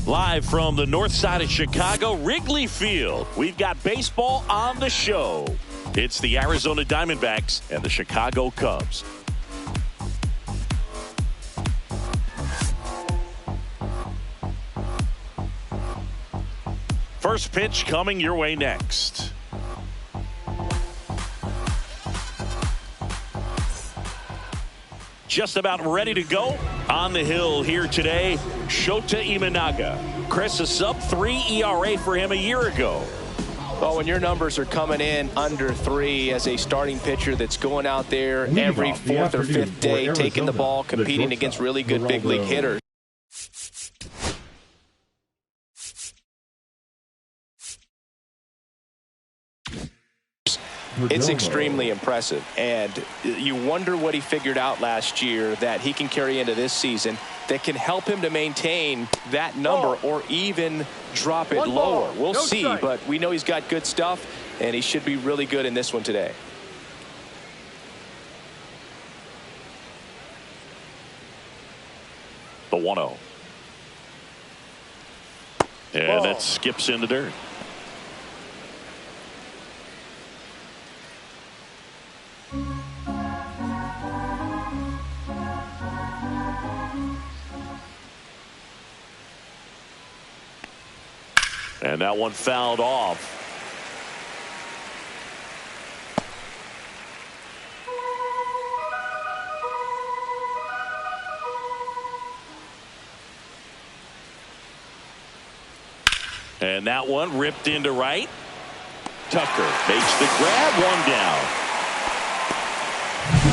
Live from the north side of Chicago, Wrigley Field, we've got baseball on the show. It's the Arizona Diamondbacks and the Chicago Cubs. First pitch coming your way next. Just about ready to go on the hill here today, Shota Imanaga. Chris, a sub-3 ERA for him a year ago. Well, when your numbers are coming in under 3 as a starting pitcher that's going out there every 4th or 5th day, taking the ball, competing against really good big league hitters. It's extremely impressive, and you wonder what he figured out last year that he can carry into this season that can help him to maintain that number or even drop it lower. We'll see, but we know he's got good stuff, and he should be really good in this one today. The 1-0. And that skips in the dirt. And that one fouled off. And that one ripped into right. Tucker makes the grab, one down.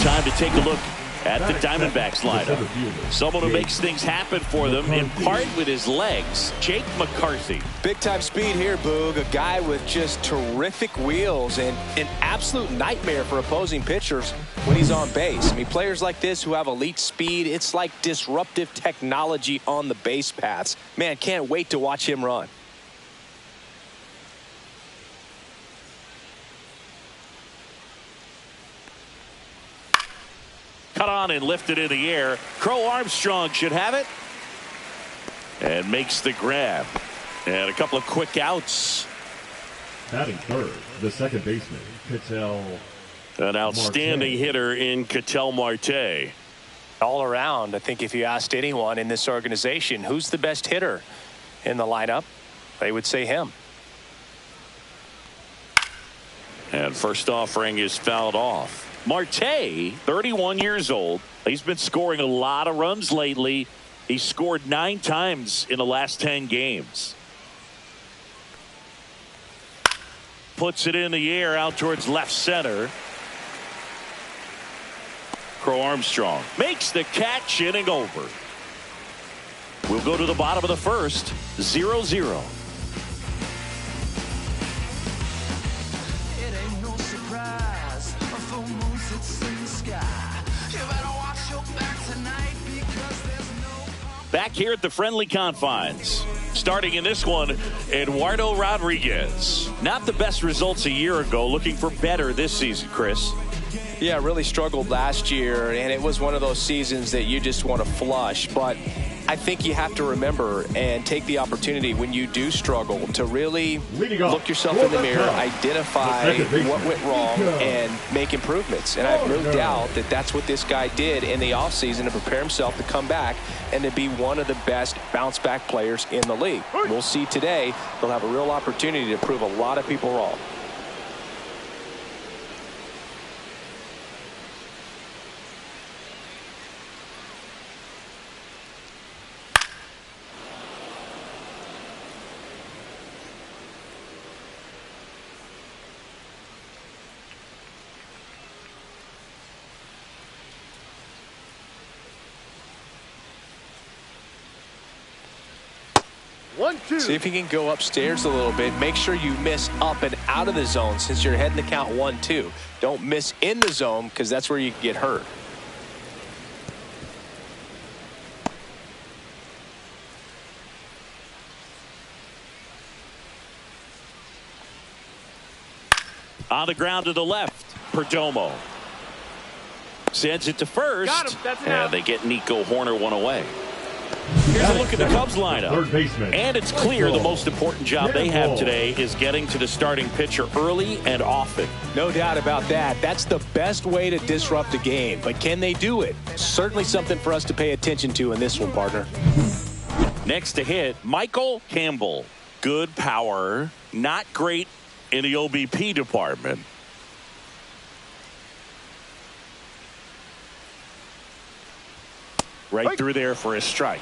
Time to take a look at the Diamondbacks lineup. Someone who makes things happen for them, in part with his legs, Jake McCarthy. Big time speed here, Boog. A guy with just terrific wheels and an absolute nightmare for opposing pitchers when he's on base. I mean, players like this who have elite speed, it's like disruptive technology on the base paths. Man, can't wait to watch him run. Cut on and lifted in the air. Crow Armstrong should have it. And makes the grab. And a couple of quick outs. Batting third, the second baseman, Ketel. An outstanding hitter in Ketel Marte. All around, I think if you asked anyone in this organization, who's the best hitter in the lineup, they would say him. And first offering is fouled off. Marte, 31 years old. He's been scoring a lot of runs lately. He scored 9 times in the last 10 games. Puts it in the air out towards left center. Crow Armstrong makes the catch, inning over. We'll go to the bottom of the first, 0-0. Back here at the friendly confines. Starting in this one, Eduardo Rodriguez. Not the best results a year ago. Looking for better this season, Chris. Yeah, really struggled last year, and it was one of those seasons that you just want to flush. But I think you have to remember and take the opportunity when you do struggle to really look yourself in the mirror, identify what went wrong, and make improvements. And I have no doubt that that's what this guy did in the offseason to prepare himself to come back and to be one of the best bounce-back players in the league. We'll see today. They'll have a real opportunity to prove a lot of people wrong. See if you can go upstairs a little bit. Make sure you miss up and out of the zone since you're heading to count 1-2. Don't miss in the zone because that's where you can get hurt. On the ground to the left, Perdomo sends it to first, and they get Nico Horner one away. Here's a look at the Cubs lineup. Third baseman. And it's clear the most important job they have today is getting to the starting pitcher early and often. No doubt about that. That's the best way to disrupt a game. But can they do it? Certainly something for us to pay attention to in this one, partner. Next to hit, Michael Campbell. Good power, not great in the OBP department. Right through there for a strike.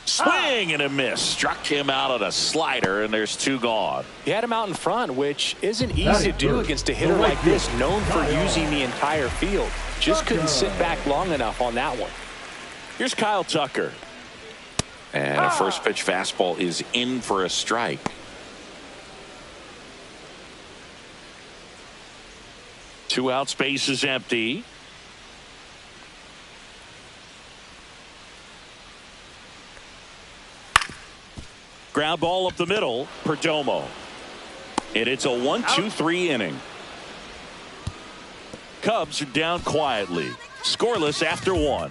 Swing and a miss. Struck him out on a slider, and there's two gone. He had him out in front, which isn't easy to do against a hitter like this, known for using the entire field. Just couldn't sit back long enough on that one. Here's Kyle Tucker. And a first pitch fastball is in for a strike. Two out, space is empty. Ground ball up the middle, Perdomo. And it's a 1-2-3 inning. Cubs are down quietly, scoreless after one.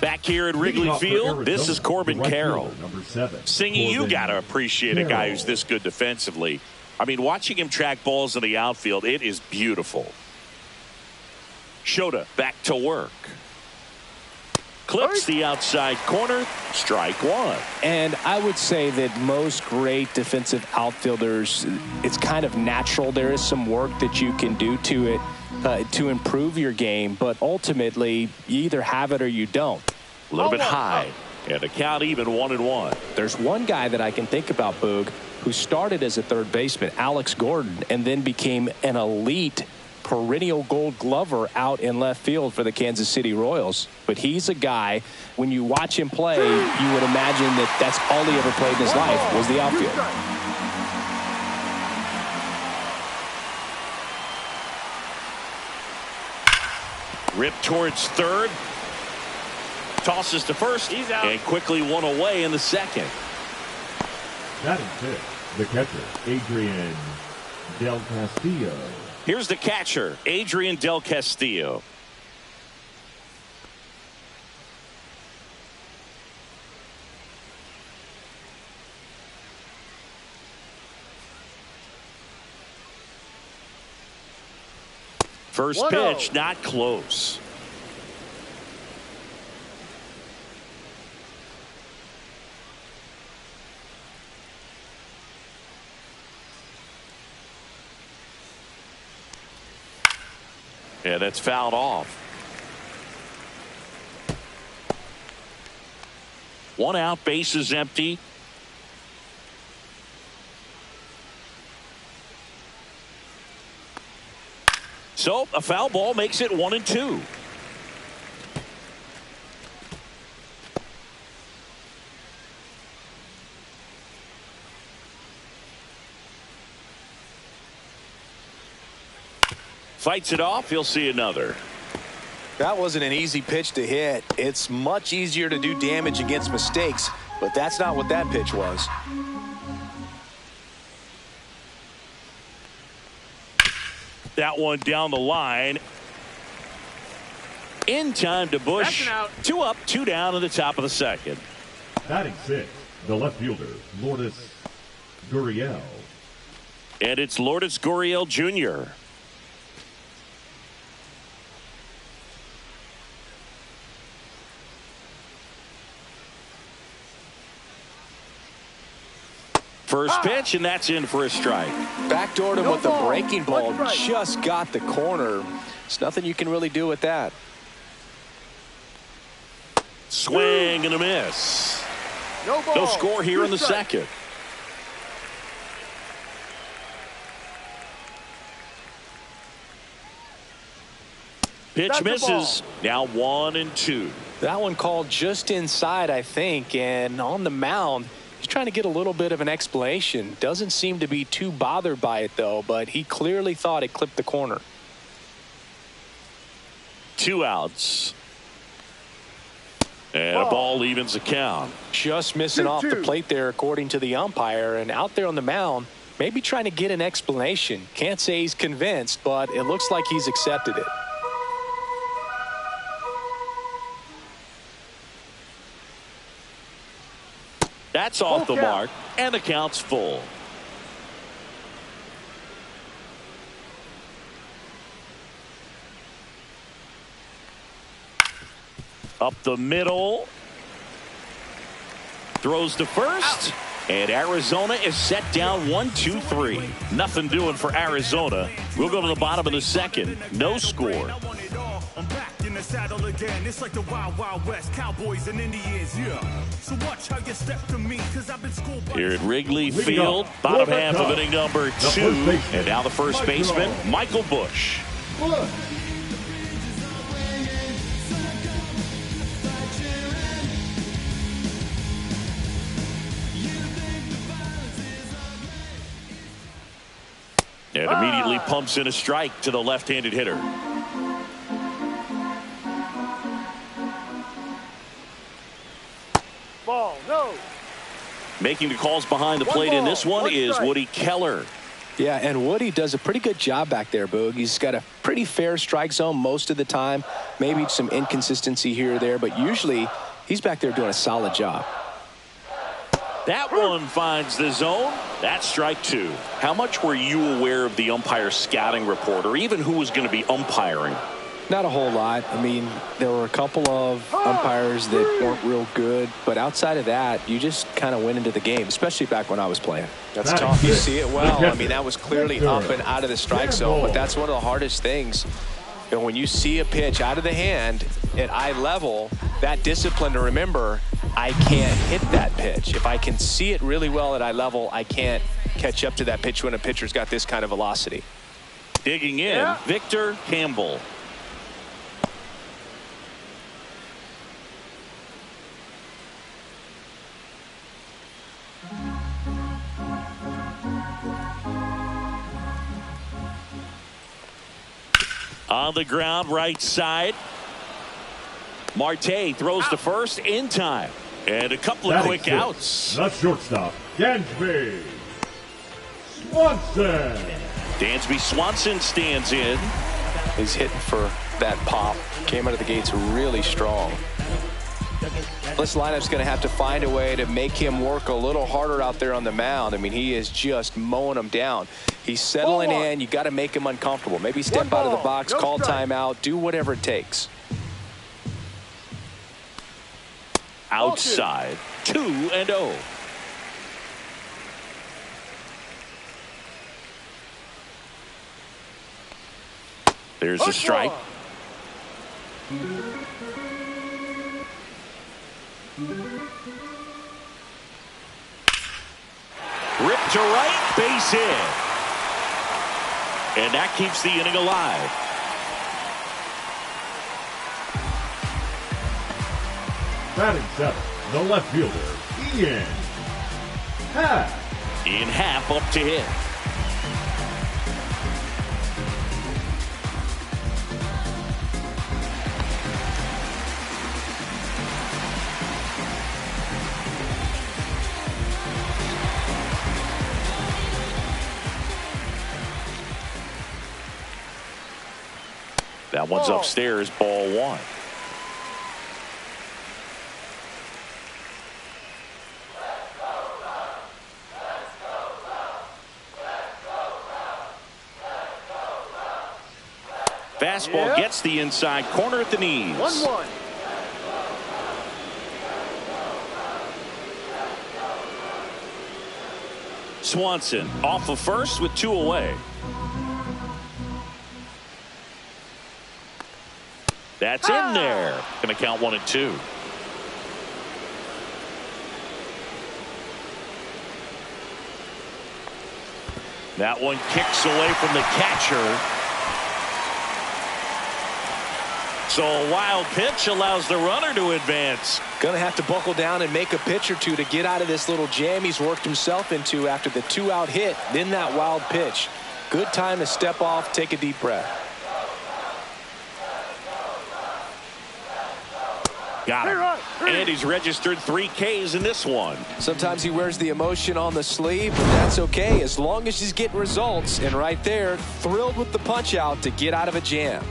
Back here at Wrigley Field, this is Corbin Carroll. Singy, you got to appreciate a guy who's this good defensively. I mean, watching him track balls in the outfield, it is beautiful. Shota back to work. Clips the outside corner. Strike one. And I would say that most great defensive outfielders, it's kind of natural. There is some work that you can do to it to improve your game. But ultimately, you either have it or you don't. A little bit high. And the count even 1-1. There's one guy that I can think about, Boog, who started as a third baseman, Alex Gordon, and then became an elite perennial gold glover out in left field for the Kansas City Royals. But he's a guy, when you watch him play, you would imagine that that's all he ever played in his life was the outfield. Ripped towards third. Tosses to first. He's out. And quickly one away in the second. Batting fifth, the catcher, Adrian Del Castillo. Here's the catcher, Adrian Del Castillo. First pitch, not close. Yeah, that's fouled off. One out, base is empty. So a foul ball makes it 1-2. Fights it off. He'll see another. That wasn't an easy pitch to hit. It's much easier to do damage against mistakes, but that's not what that pitch was. That one down the line. In time to Bush. 2 up, 2 down in the top of the second. Batting sixth, the left fielder, Lourdes Gurriel. And it's Lourdes Gurriel Jr. First pitch, and that's in for a strike. Backdoored him with the breaking ball. Just got the corner. There's nothing you can really do with that. Swing and a miss. No score here in the second. Pitch misses. Now 1-2. That one called just inside, I think, and on the mound, he's trying to get a little bit of an explanation. Doesn't seem to be too bothered by it, though, but he clearly thought it clipped the corner. 2 outs. And a ball evens the count. Just missing off the plate there, according to the umpire, and out there on the mound, maybe trying to get an explanation. Can't say he's convinced, but it looks like he's accepted it. That's off the mark, and the count's full. Up the middle. Throws to first. And Arizona is set down 1-2-3. Nothing doing for Arizona. We'll go to the bottom of the second. No score. Saddle again. It's like the Wild Wild West, Cowboys and Indians, yeah. So watch how you step to me, because I've been schooled by... Here at Wrigley Field, bottom half of inning number 2. And now the first baseman, Michael Busch. And immediately pumps in a strike to the left-handed hitter. Ball, no. Making the calls behind the plate in this one is Woody Keller. Yeah, and Woody does a pretty good job back there, Boog. He's got a pretty fair strike zone most of the time. Maybe some inconsistency here or there, but usually he's back there doing a solid job. That one finds the zone. That's strike 2. How much were you aware of the umpire scouting report, or even who was going to be umpiring? Not a whole lot. I mean, there were a couple of umpires that weren't real good, but outside of that, you just kind of went into the game, especially back when I was playing. That's tough. You see it well. I mean, that was clearly up and out of the strike zone, but that's one of the hardest things. You know, when you see a pitch out of the hand at eye level, that discipline to remember, I can't hit that pitch. If I can see it really well at eye level, I can't catch up to that pitch when a pitcher's got this kind of velocity. Digging in, Victor Campbell. On the ground, right side. Marte throws to first in time. And a couple of quick outs. The shortstop, Dansby Swanson. Dansby Swanson stands in. He's hitting for that pop. Came out of the gates really strong. This lineup's going to have to find a way to make him work a little harder out there on the mound. I mean, he is just mowing them down. He's settling in. You got to make him uncomfortable. Maybe step out of the box, call timeout, do whatever it takes. Outside, 2-0. There's a strike. Ripped to right, base hit. And that keeps the inning alive. Batting 7, the left fielder, Ian Happ. In half up to hit. That one's upstairs, ball 1. Fastball gets the inside corner at the knees. 1-1. Swanson off of first with 2 away. That's in there. Going to count 1 and 2. That one kicks away from the catcher. So a wild pitch allows the runner to advance. Going to have to buckle down and make a pitch or two to get out of this little jam he's worked himself into after the 2-out hit, then that wild pitch. Good time to step off, take a deep breath. Got him. And he's registered 3 Ks in this one. Sometimes he wears the emotion on the sleeve, but that's okay as long as he's getting results. And right there, thrilled with the punch out to get out of a jam.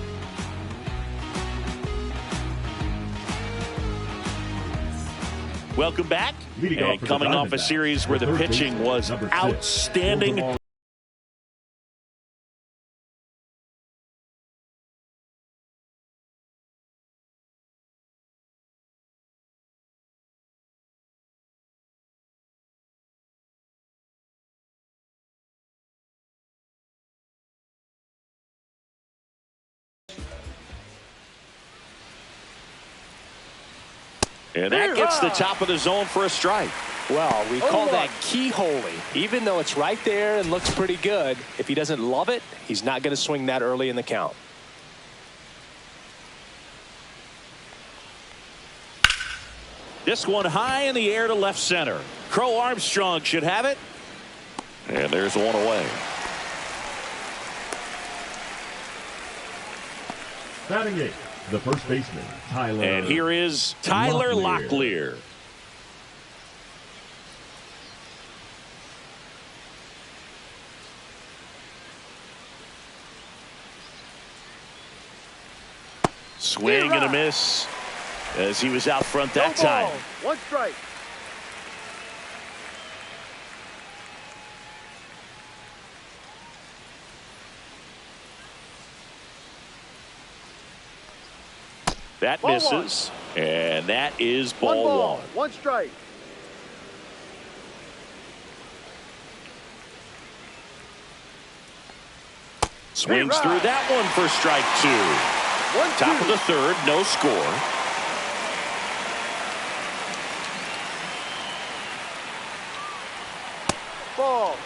Welcome back. And coming off a series where the pitching was outstanding. And that gets the top of the zone for a strike. Well, we call that keyholing. Even though it's right there and looks pretty good, if he doesn't love it, he's not going to swing that early in the count. This one high in the air to left center. Crow Armstrong should have it. And there's one away. Batting eighth, the first baseman, Tyler. And here is Tyler Locklear. Swing and a miss as he was out front that time. 1 strike. That misses, and that is ball 1. 1 strike. Swings through that one for strike 2. Top of the third, no score. Ball.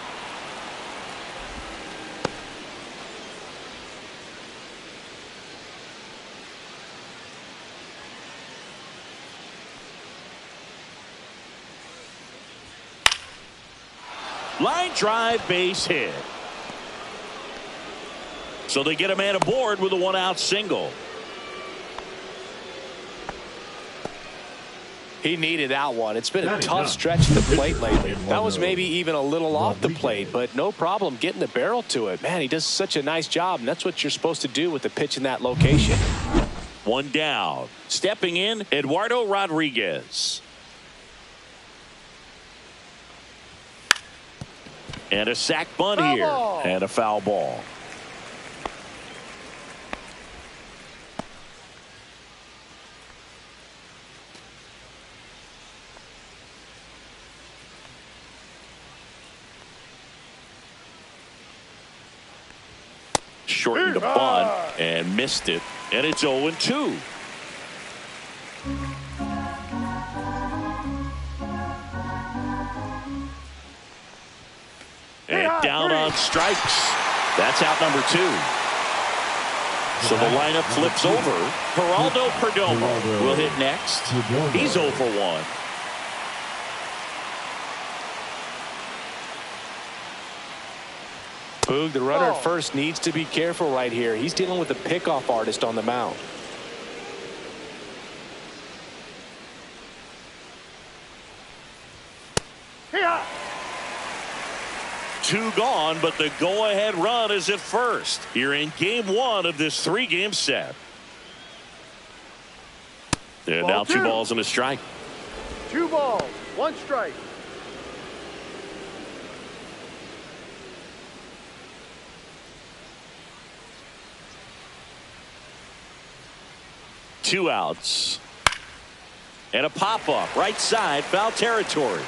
Line drive, base hit. So they get a man aboard with a 1-out single. He needed that one. It's been a tough stretch at the plate lately. That was maybe even a little off the plate, but no problem getting the barrel to it. Man, he does such a nice job, and that's what you're supposed to do with the pitch in that location. 1 down. Stepping in, Eduardo Rodriguez. And a sac bunt here. And a foul ball. Shortened a bunt and missed it. And it's 0-2. And down on strikes. That's out number 2. So the lineup flips over. Geraldo Perdomo will hit next. He's 0 for 1. Boog, the runner at first needs to be careful right here. He's dealing with a pickoff artist on the mound. Yeah. 2 gone, but the go-ahead run is at first here in game 1 of this 3-game set. And now 2 balls and a strike. 2 balls, 1 strike. Two outs. And a pop-up right side, foul territory.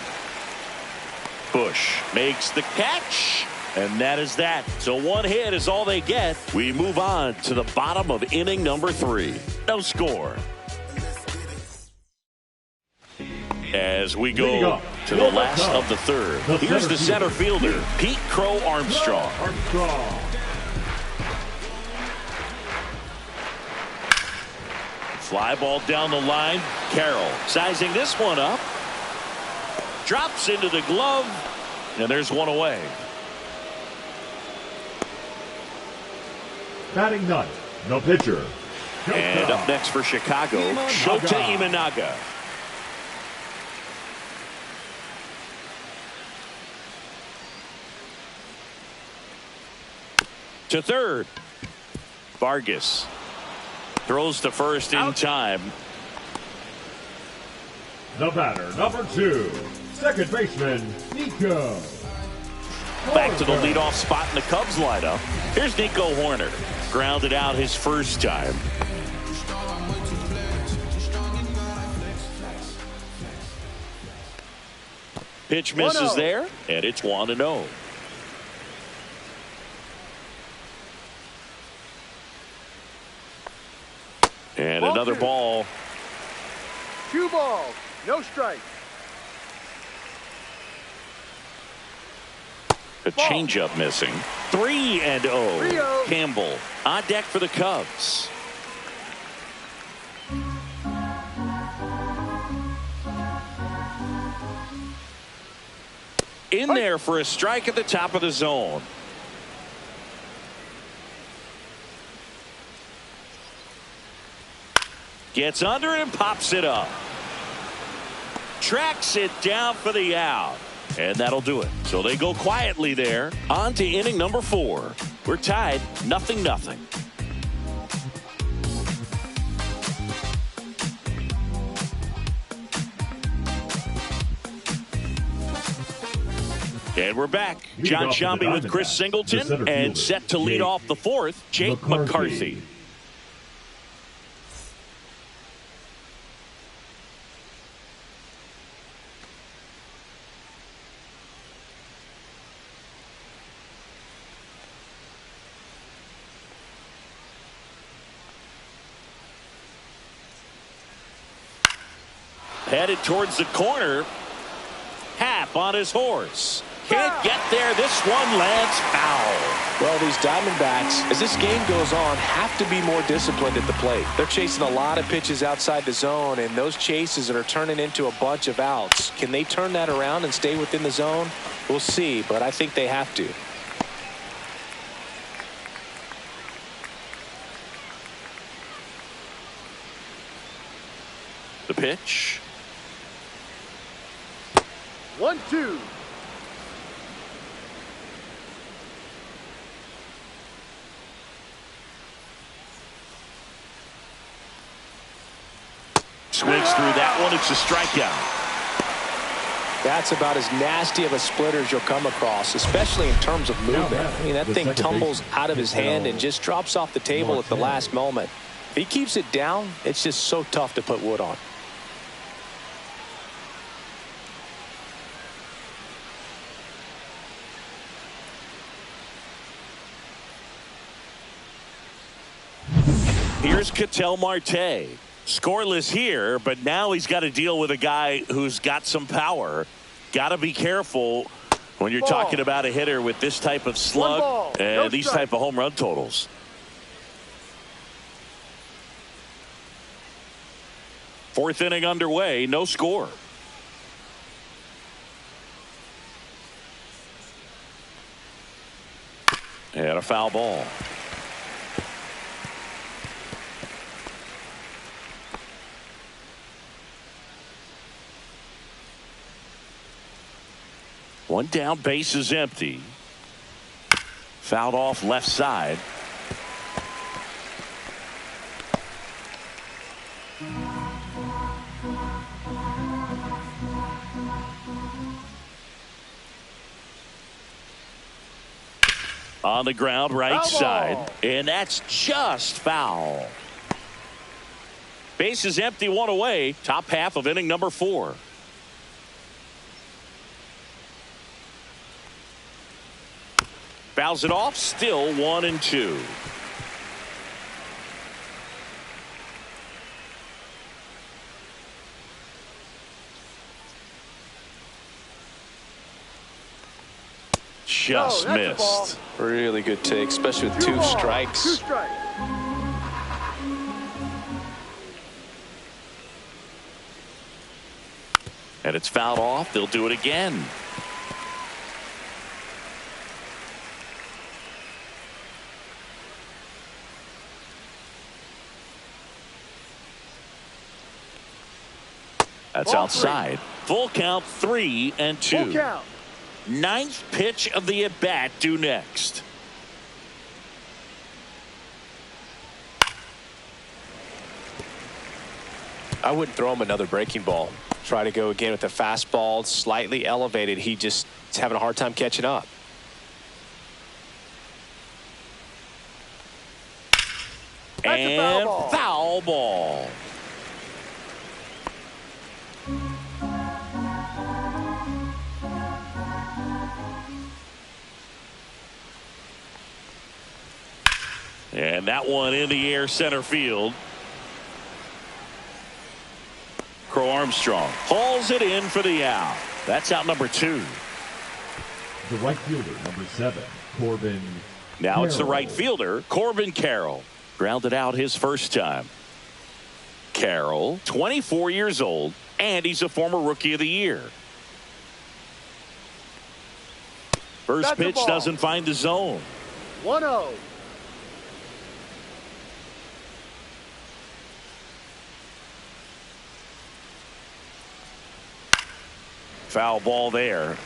Bush makes the catch, and that is that. So 1 hit is all they get. We move on to the bottom of inning number 3. No score. As we go to the last of the third. Here's the center fielder, Pete Crow Armstrong. Fly ball down the line. Carroll sizing this one up. Drops into the glove. And there's one away. Batting ninth, the pitcher. And up next for Chicago, Shota Imanaga. To third. Vargas throws to first in time. The batter, number 2, second baseman, Nico. Back to the leadoff spot in the Cubs lineup. Here's Nico Horner. Grounded out his first time. Pitch misses there, and it's 1-0. And another ball. 2 balls, no strikes. A changeup missing. 3-0. Campbell on deck for the Cubs. In there for a strike at the top of the zone. Gets under it and pops it up. Tracks it down for the out. And that'll do it. So they go quietly there. On to inning number 4. We're tied 0-0. And we're back. John Shambi with Chris Singleton. And set to lead off the 4th, Jake McCarthy. Headed towards the corner. Hap on his horse. Can't get there. This one lands foul. Well, these Diamondbacks, as this game goes on, have to be more disciplined at the plate. They're chasing a lot of pitches outside the zone, and those chases are turning into a bunch of outs. Can they turn that around and stay within the zone? We'll see, but I think they have to. The pitch. 1-2. Swings through that one. It's a strikeout. That's about as nasty of a splitter as you'll come across, especially in terms of movement. I mean, that thing tumbles out of his hand and just drops off the table at the last moment. If he keeps it down, it's just so tough to put wood on. Here's Ketel Marte. Scoreless here, but now he's got to deal with a guy who's got some power. Got to be careful when you're talking about a hitter with this type of slug and these type of home run totals. Fourth inning underway, no score. And a foul ball. One down, base is empty. Fouled off left side. On the ground, right side. And that's just foul. Base is empty, one away. Top half of inning number 4. Fouls it off, still 1-2. Just missed. Really good take, especially with 2 strikes. 2 strikes. And it's fouled off. They'll do it again. That's Ball outside. Full count, 3-2. Full count. Ninth pitch of the at-bat due next. I wouldn't throw him another breaking ball. Try to go again with the fastball, slightly elevated. He just is having a hard time catching up. That's a And foul ball. foul ball. And that one in the air center field. Crow Armstrong hauls it in for the out. That's out number 2. The right fielder, number 7, Corbin. Now it's the Carroll. right fielder, Corbin Carroll. Grounded out his first time. Carroll, 24 years old, and he's a former Rookie of the Year. First That's the pitch ball. doesn't find the zone. 1-0. Foul ball there.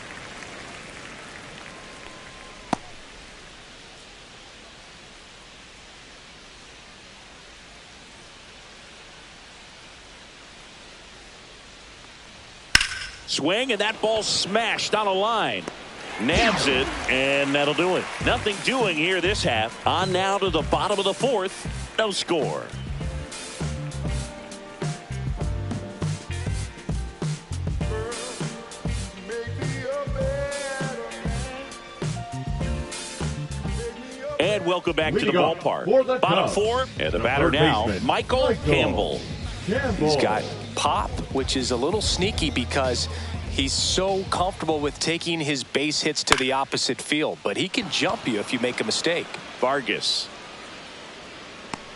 Swing, and that ball smashed on a line. Nabs it, and that'll do it. Nothing doing here this half. On now to the bottom of the 4th. No score. And welcome back to the Leading off ballpark. for the Bottom Cubs, 4, and the the batter third now, baseman, Michael Campbell. He's got pop, which is a little sneaky because he's so comfortable with taking his base hits to the opposite field, but he can jump you if you make a mistake. Vargas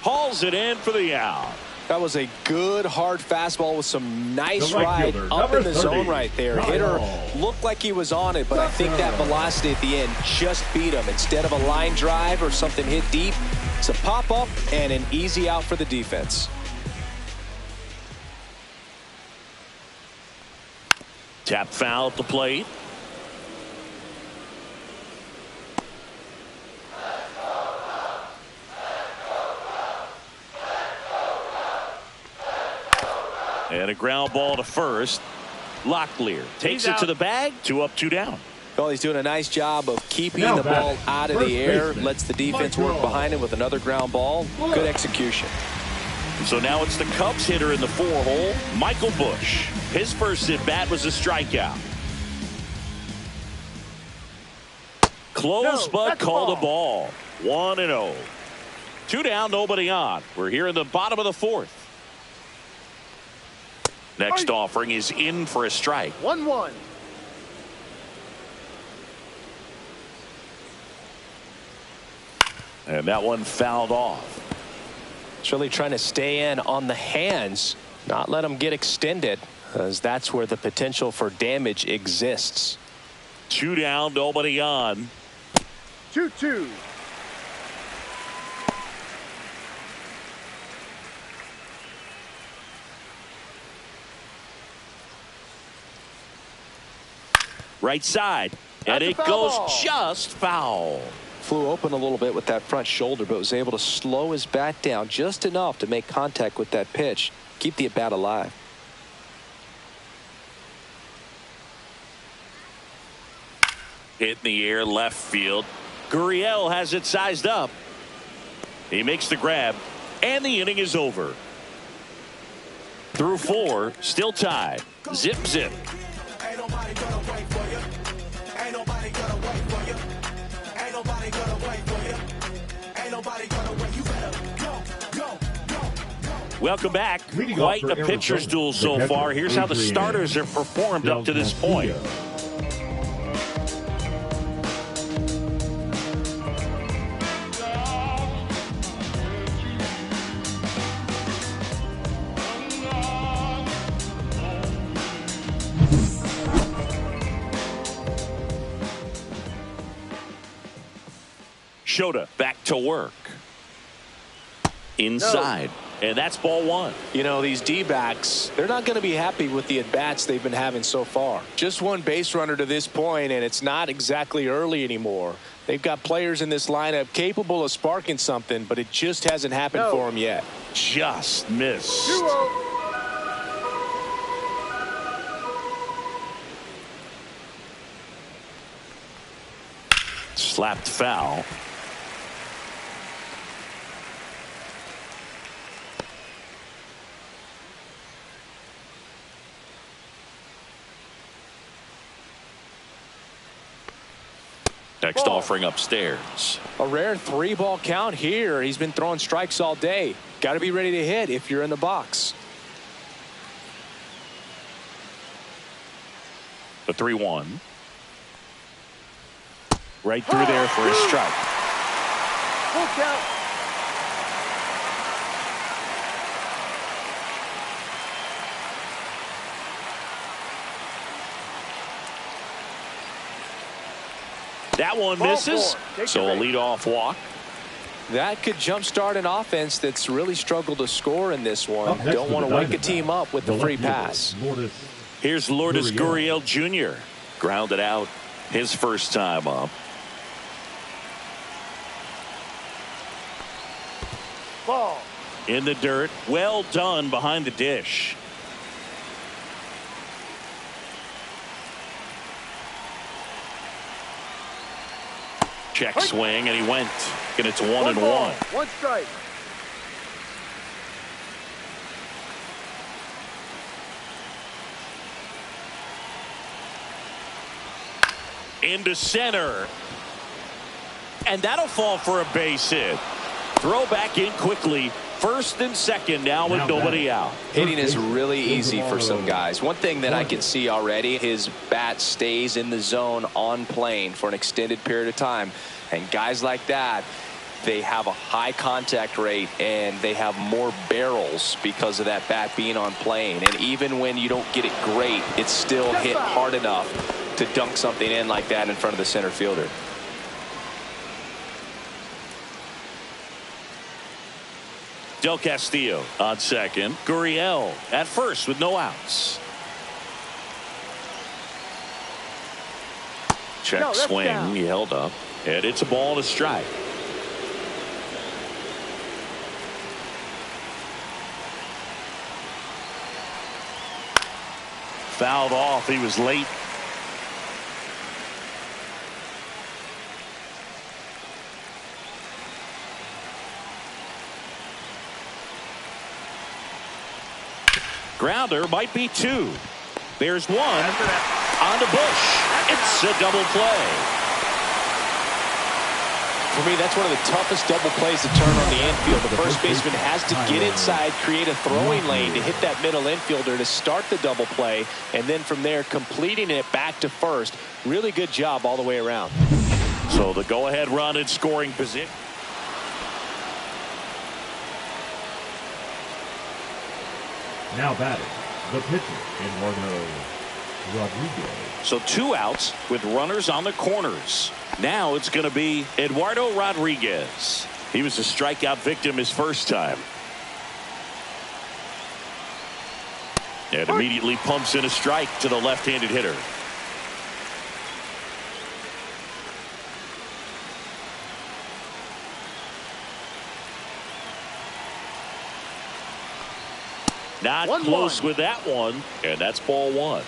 hauls it in for the out. That was a good hard fastball with some nice The right ride fielder, up number in the 30, zone right there. Hitter looked like he was on it, but I think that velocity at the end just beat him. Instead of a line drive or something hit deep, it's a pop up and an easy out for the defense. Tap foul at the plate. And a ground ball to first. Locklear takes He's it to out. the bag. 2 up, 2 down. Well, he's doing a nice job of keeping Now the ball batting, out of first the air, baseman, lets the defense work Michael. behind him with another ground ball. Good execution. So now it's the Cubs hitter in the 4-hole, Michael Busch. His first at bat was a strikeout. Close, No, but that's a called a ball. 1-0. 2 down, nobody on. We're here in the bottom of the 4th. Next offering is in for a strike. 1-1. And that one fouled off. It's really trying to stay in on the hands, not let them get extended, as that's where the potential for damage exists. 2 down, nobody on. 2-2. Right side. And That's a it foul goes ball. just foul. Flew open a little bit with that front shoulder, but was able to slow his bat down just enough to make contact with that pitch, keep the at bat alive. Hit in the air left field. Gurriel has it sized up. He makes the grab, and the inning is over. Through 4, still tied. Zip, zip. Ain't nobody gonna wait for you. Ain't nobody gonna wait for you. Ain't nobody gonna wait for you. Ain't nobody gonna wait. You better go. Welcome back. Leading Quite off for a pitcher's Arizona, duel so the far. Here's how the Adrian starters have performed up to this point. Shota back to work. Inside. And that's ball one. You know, these D-backs, they're not going to be happy with the at-bats they've been having so far. Just one base runner to this point, and it's not exactly early anymore. They've got players in this lineup capable of sparking something, but it just hasn't happened for them yet. Just missed. 2-0. Slapped foul. Next offering upstairs. A rare 3-ball count here. He's been throwing strikes all day. Got to be ready to hit if you're in the box. The 3-1. Right through there for his strike. Full count. That one misses. So a leadoff walk. That could jumpstart an offense that's really struggled to score in this one. Don't want to wake a team up with the free pass. Here's Lourdes Gurriel Jr. Grounded out his first time up. Ball. In the dirt. Well done behind the dish. Check swing, and he went. And it's 1-1. One strike. Into center. And that'll fall for a base hit. Throw back in quickly. First and second now with nobody out. Hitting is really easy for some guys. One thing that I can see already, his bat stays in the zone on plane for an extended period of time. And guys like that, they have a high contact rate and they have more barrels because of that bat being on plane. And even when you don't get it great, it's still hit hard enough to dunk something in like that in front of the center fielder. Del Castillo on second. Gurriel at first with no outs. Check swing. Down. He held up. And it's a ball and a strike. Fouled off. He was late. Grounder might be two. There's one on the Bush. It's a double play. For me, that's one of the toughest double plays to turn on the infield. The first baseman has to get inside, create a throwing lane to hit that middle infielder to start the double play, and then from there completing it back to first. Really good job all the way around. So the go-ahead run in scoring position. Now batting, the pitcher, Eduardo Rodriguez. So 2 outs with runners on the corners. Now it's going to be Eduardo Rodriguez. He was a strikeout victim his first time. And immediately pumps in a strike to the left-handed hitter. Not close with that one, and that's ball one.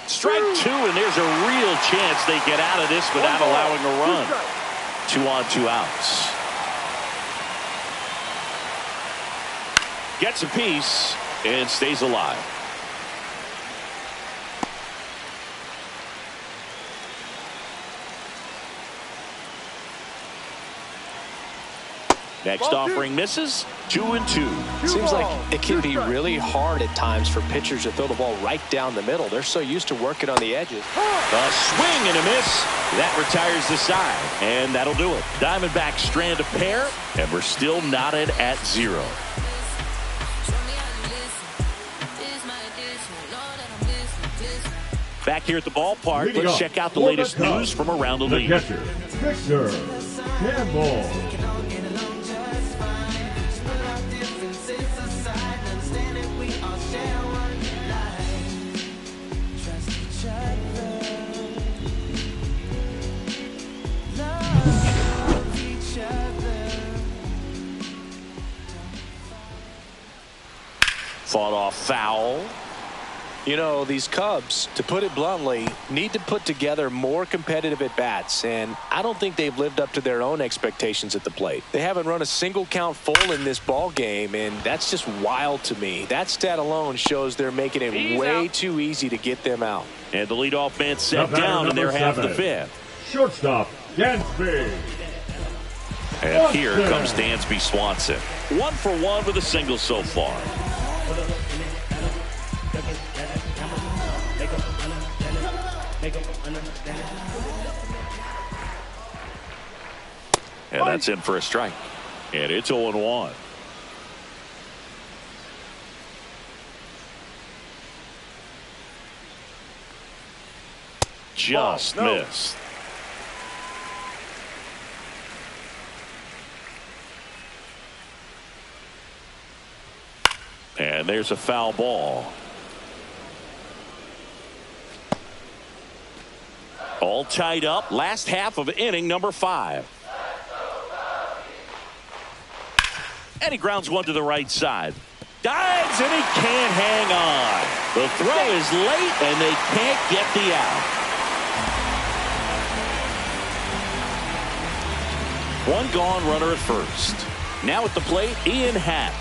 Strike two, and there's a real chance they get out of this without allowing a run. 2 on, 2 outs. Gets a piece and stays alive. Next offering misses. 2-2. Seems like it can be really hard at times for pitchers to throw the ball right down the middle. They're so used to working on the edges. A swing and a miss. That retires the side, and that'll do it. Diamondbacks strand a pair, and we're still knotted at 0. Back here at the ballpark, Leading let's off check out the for latest the Cubs, news from around the the league. catcher, Victor Campbell. Fought off foul. You know, these Cubs, to put it bluntly, need to put together more competitive at-bats, and I don't think they've lived up to their own expectations at the plate. They haven't run a single count full in this ball game, and that's just wild to me. That stat alone shows they're making it way too easy to get them out. And the leadoff man set down in their half of the fifth. Shortstop, Dansby. And here comes Dansby Swanson. 1 for 1 with a single so far. And that's in for a strike. And it's 0-1. Just missed. And there's a foul ball. All tied up. Last half of inning number 5. And he grounds one to the right side. Dives, and he can't hang on. The throw is late, and they can't get the out. One gone, runner at first. Now at the plate, Ian Happ.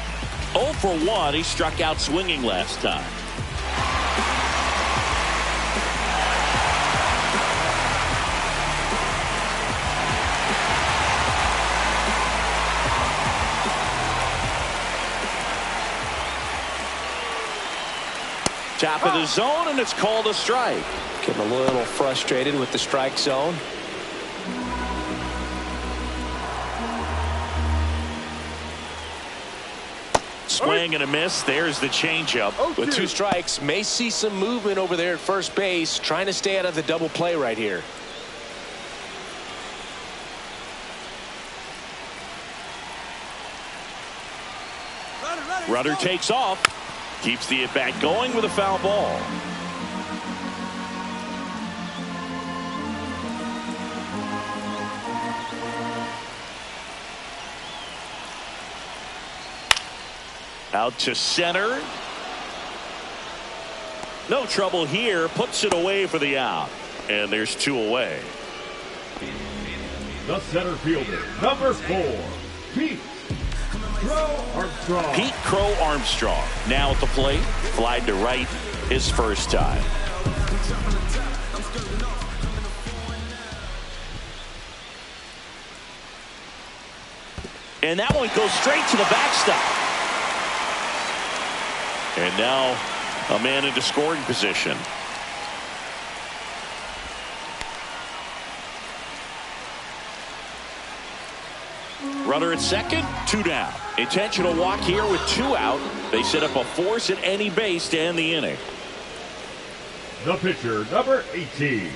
0 for 1. He struck out swinging last time. Top of the zone, and it's called a strike. Getting a little frustrated with the strike zone. Swing and a miss. There's the changeup. With 2 strikes, may see some movement over there at first base, trying to stay out of the double play right here. Runner takes off. Keeps the at-bat going with a foul ball. Out to center. No trouble here. Puts it away for the out. And there's 2 away. The center fielder, number 4, Pete Crow Armstrong. Pete Crow Armstrong now at the plate. Flied to right his first time. And that one goes straight to the backstop. And now a man into scoring position. Runner at second, 2 down. Intentional walk here with 2 out. They set up a force at any base to end the inning. The pitcher, number 18,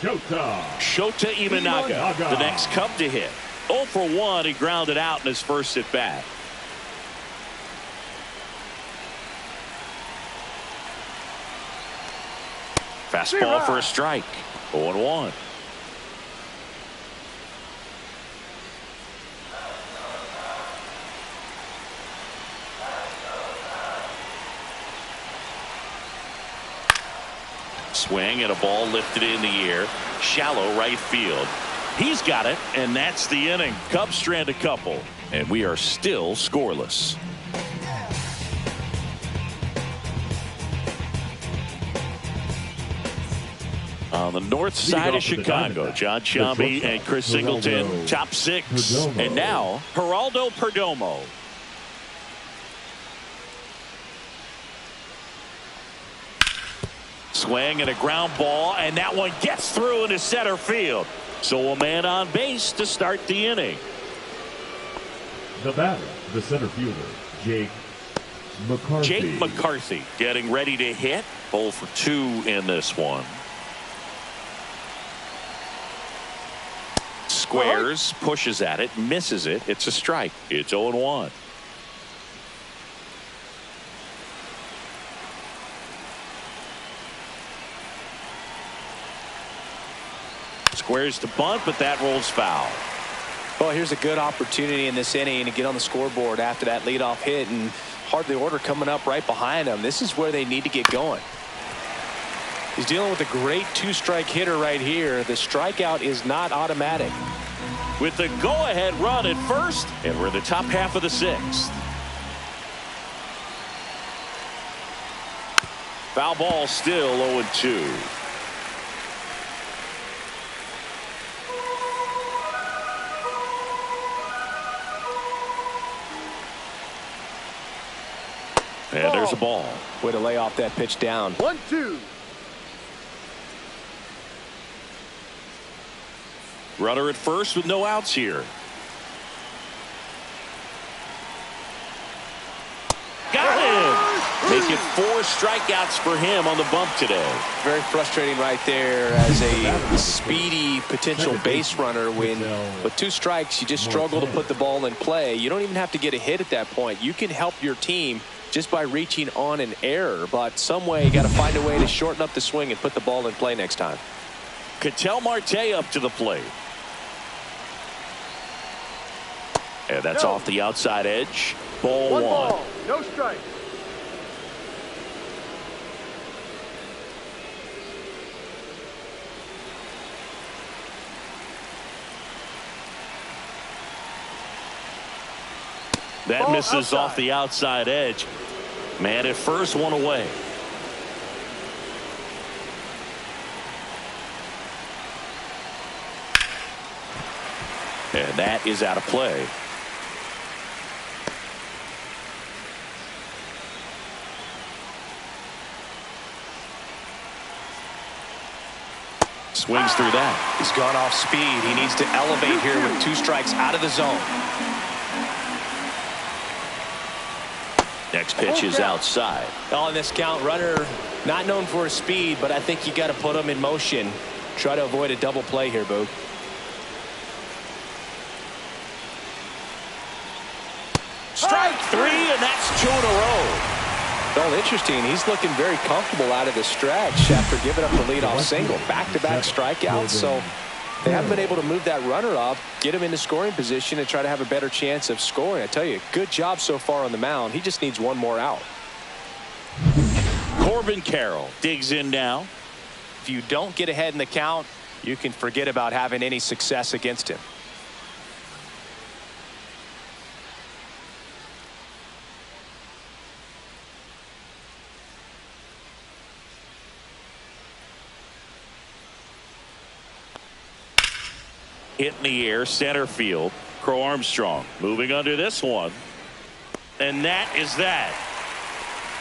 Shota Imanaga, the next Cub to hit. 0 for 1, he grounded out in his first at bat. Fastball for a strike. 0-1. Swing and a ball lifted in the air. Shallow right field. He's got it, and that's the inning. Cubs strand a couple, and we are still scoreless. On the north side of Chicago, John Sciambi and Chris Singleton, top 6. And now, Geraldo Perdomo. Swing and a ground ball, and that one gets through into center field. So a man on base to start the inning. The batter, the center fielder, Jake Jake McCarthy getting ready to hit. 0 for 2 in this one. Squares, pushes at it, misses it. It's a strike. It's 0-1. Squares to bunt, but that rolls foul. Well, here's a good opportunity in this inning to get on the scoreboard after that leadoff hit, and hardly order coming up right behind him. This is where they need to get going. He's dealing with a great two-strike hitter right here. The strikeout is not automatic. With the go-ahead run at first, and we're in the top half of the 6th. Foul ball, still 0-2. And there's a ball. Way to lay off that pitch down. 1-2. Runner at first with no outs here. Got him. Make it 4 strikeouts for him on the bump today. Very frustrating right there as a speedy potential base runner. When with 2 strikes, you just struggle to put the ball in play. You don't even have to get a hit at that point. You can help your team just by reaching on an error, but some way you got to find a way to shorten up the swing and put the ball in play next time. Ketel Marte up to the plate. And that's off the outside edge. Ball 1. Ball, no strike. That Ball misses outside. off the outside edge. Man at first, 1 away. And that is out of play. Swings through that. He's gone off speed. He needs to elevate here with 2 strikes out of the zone. Next pitch is outside. On this count, runner not known for his speed, but I think you got to put him in motion. Try to avoid a double play here, Boog. Strike 3, and that's 2 in a row. Well, interesting. He's looking very comfortable out of the stretch after giving up the leadoff single. Back-to-back strikeouts, so they haven't been able to move that runner up, get him into scoring position, and try to have a better chance of scoring. I tell you, good job so far on the mound. He just needs 1 more out. Corbin Carroll digs in now. If you don't get ahead in the count, you can forget about having any success against him. Hit in the air, center field. Crow Armstrong moving under this one. And that is that.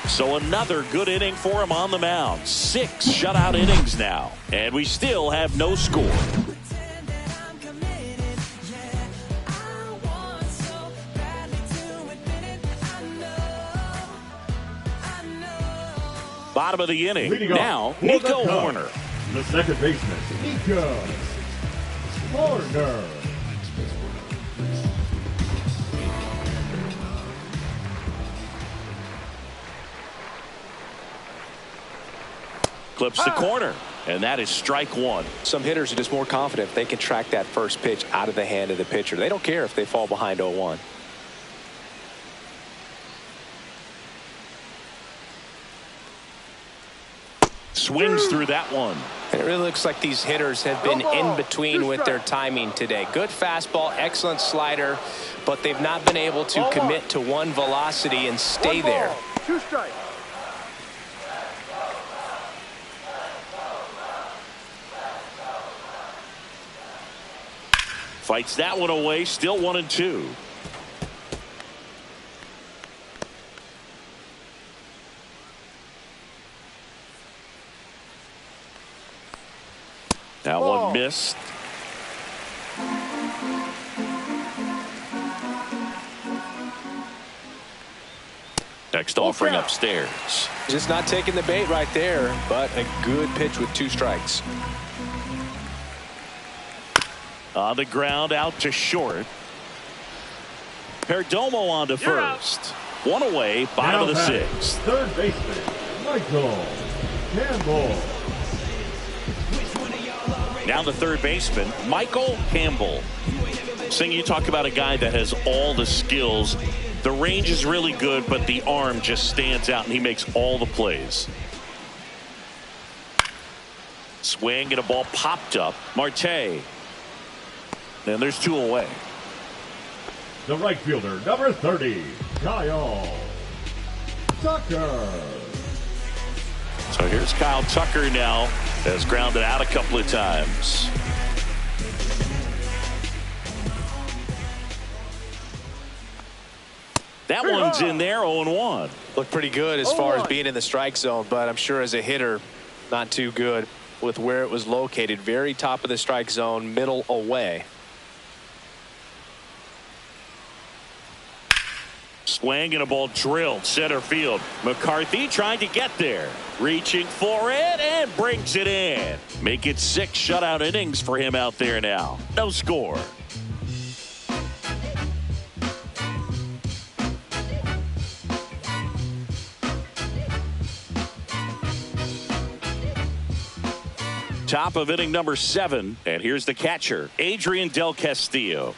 So another good inning for him on the mound. 6 shutout innings now. And we still have no score. Bottom of the inning. Now, Nico Horner. The second baseman, Nico Horner. Clips the corner, and that is strike 1. Some hitters are just more confident if they can track that first pitch out of the hand of the pitcher. They don't care if they fall behind 0-1. Swings through that one. And it really looks like these hitters have been in between with their timing today. Good fastball, excellent slider, but they've not been able to commit to one velocity and stay there. 2 strikes. Fights that one away, still 1-2. That one missed. Next offering upstairs. Just not taking the bait right there, but a good pitch with 2 strikes. On the ground, out to short. Perdomo on to first. 1 away, bottom of the 6th. Third baseman, Michael Campbell. Now the third baseman, Michael Campbell. Sing, you talk about a guy that has all the skills. The range is really good, but the arm just stands out, and he makes all the plays. Swing and a ball popped up. Marte. And there's 2 away. The right fielder, number 30, Kyle Tucker. So here's Kyle Tucker now, has grounded out a couple of times. That one's in there, 0-1. Looked pretty good as far as being in the strike zone, but I'm sure as a hitter, not too good with where it was located. Very top of the strike zone, middle away. Swing and a ball drilled center field. McCarthy trying to get there. Reaching for it and brings it in. Make it 6 shutout innings for him out there now. No score. Top of inning number 7. And here's the catcher, Adrian Del Castillo.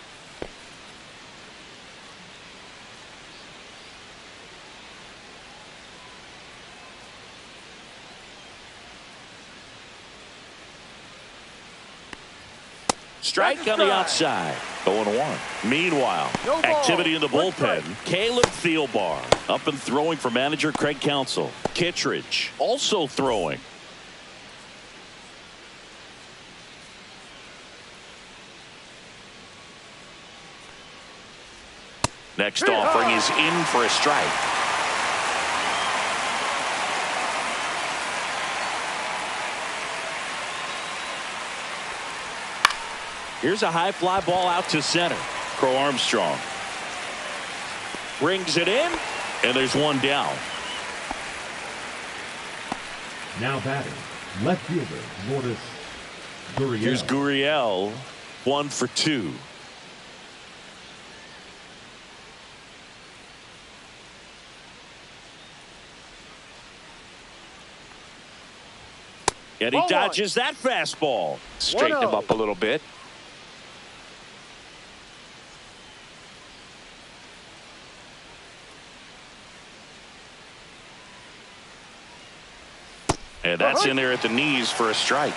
Strike on the outside. 0-1. Meanwhile, activity in the bullpen. Caleb Thielbar up and throwing for manager Craig Counsell. Kittredge also throwing. Next offering is in for a strike. Here's a high fly ball out to center. Crow Armstrong brings it in, and there's 1 down. Now batting, left fielder, Lourdes Gurriel. Here's Gurriel, 1 for 2. And he dodges that fastball. Straighten him up a little bit. And that's in there at the knees for a strike.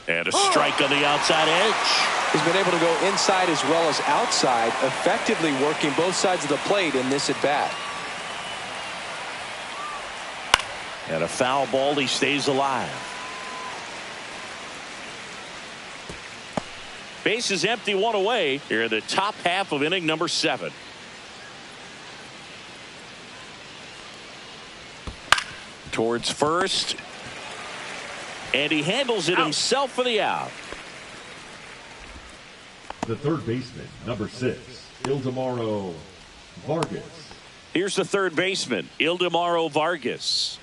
And a strike on the outside edge. He's been able to go inside as well as outside, effectively working both sides of the plate in this at bat. And a foul ball, he stays alive. Base is empty, 1 away here in the top half of inning number 7. Towards first. And he handles it himself for the out. The third baseman, number 6, Ildemaro Vargas. Here's the third baseman, Ildemaro Vargas.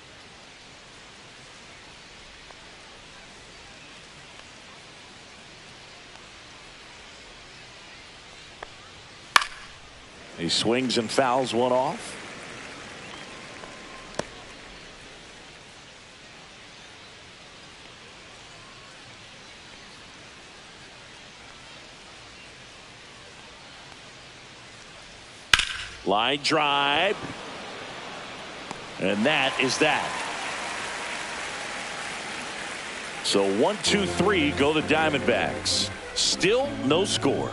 He swings and fouls 1 off. Line drive. And that is that. So 1, 2, 3 go the Diamondbacks. Still no score.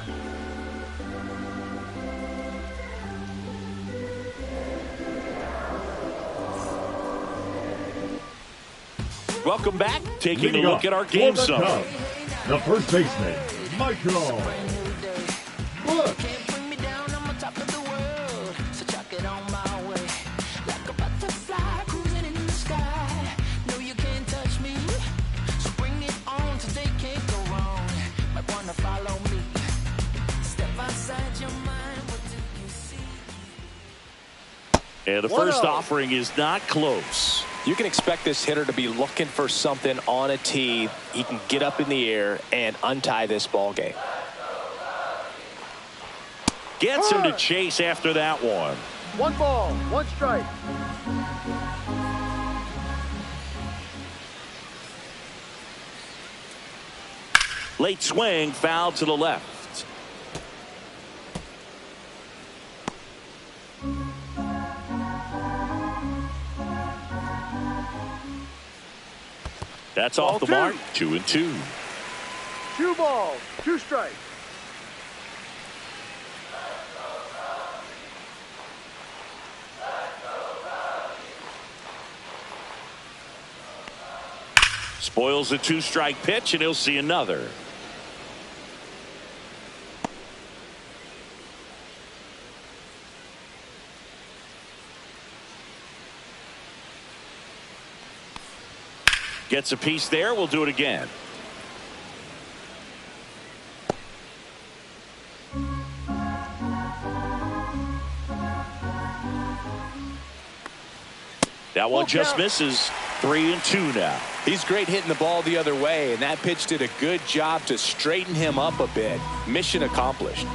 Welcome back. Taking a look at our game summary. The first baseman, Michael Bush. Can't touch me, so bring it on. Today can't And the first offering is not close. You can expect this hitter to be looking for something on a tee. He can get up in the air and untie this ball game. Gets him to chase after that one. 1 ball, 1 strike. Late swing, foul to the left. That's off the mark. 2-2. 2 balls, 2 strikes. Spoils a 2-strike pitch, and he'll see another. Gets a piece there. We'll do it again. That one just misses. 3-2 now. He's great hitting the ball the other way, and that pitch did a good job to straighten him up a bit. Mission accomplished.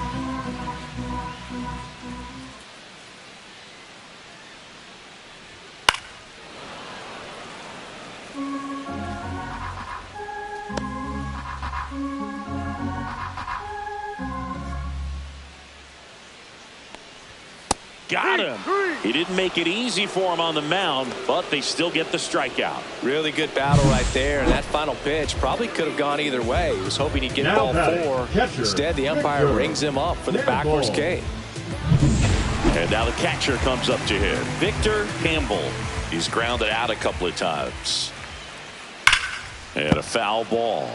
Got him. He didn't make it easy for him on the mound, but they still get the strikeout. Really good battle right there, and that final pitch probably could have gone either way. He was hoping he'd get ball 4. Instead, the umpire rings him up for the backwards K. And now the catcher comes up to him. Victor Campbell. He's grounded out a couple of times. And a foul ball.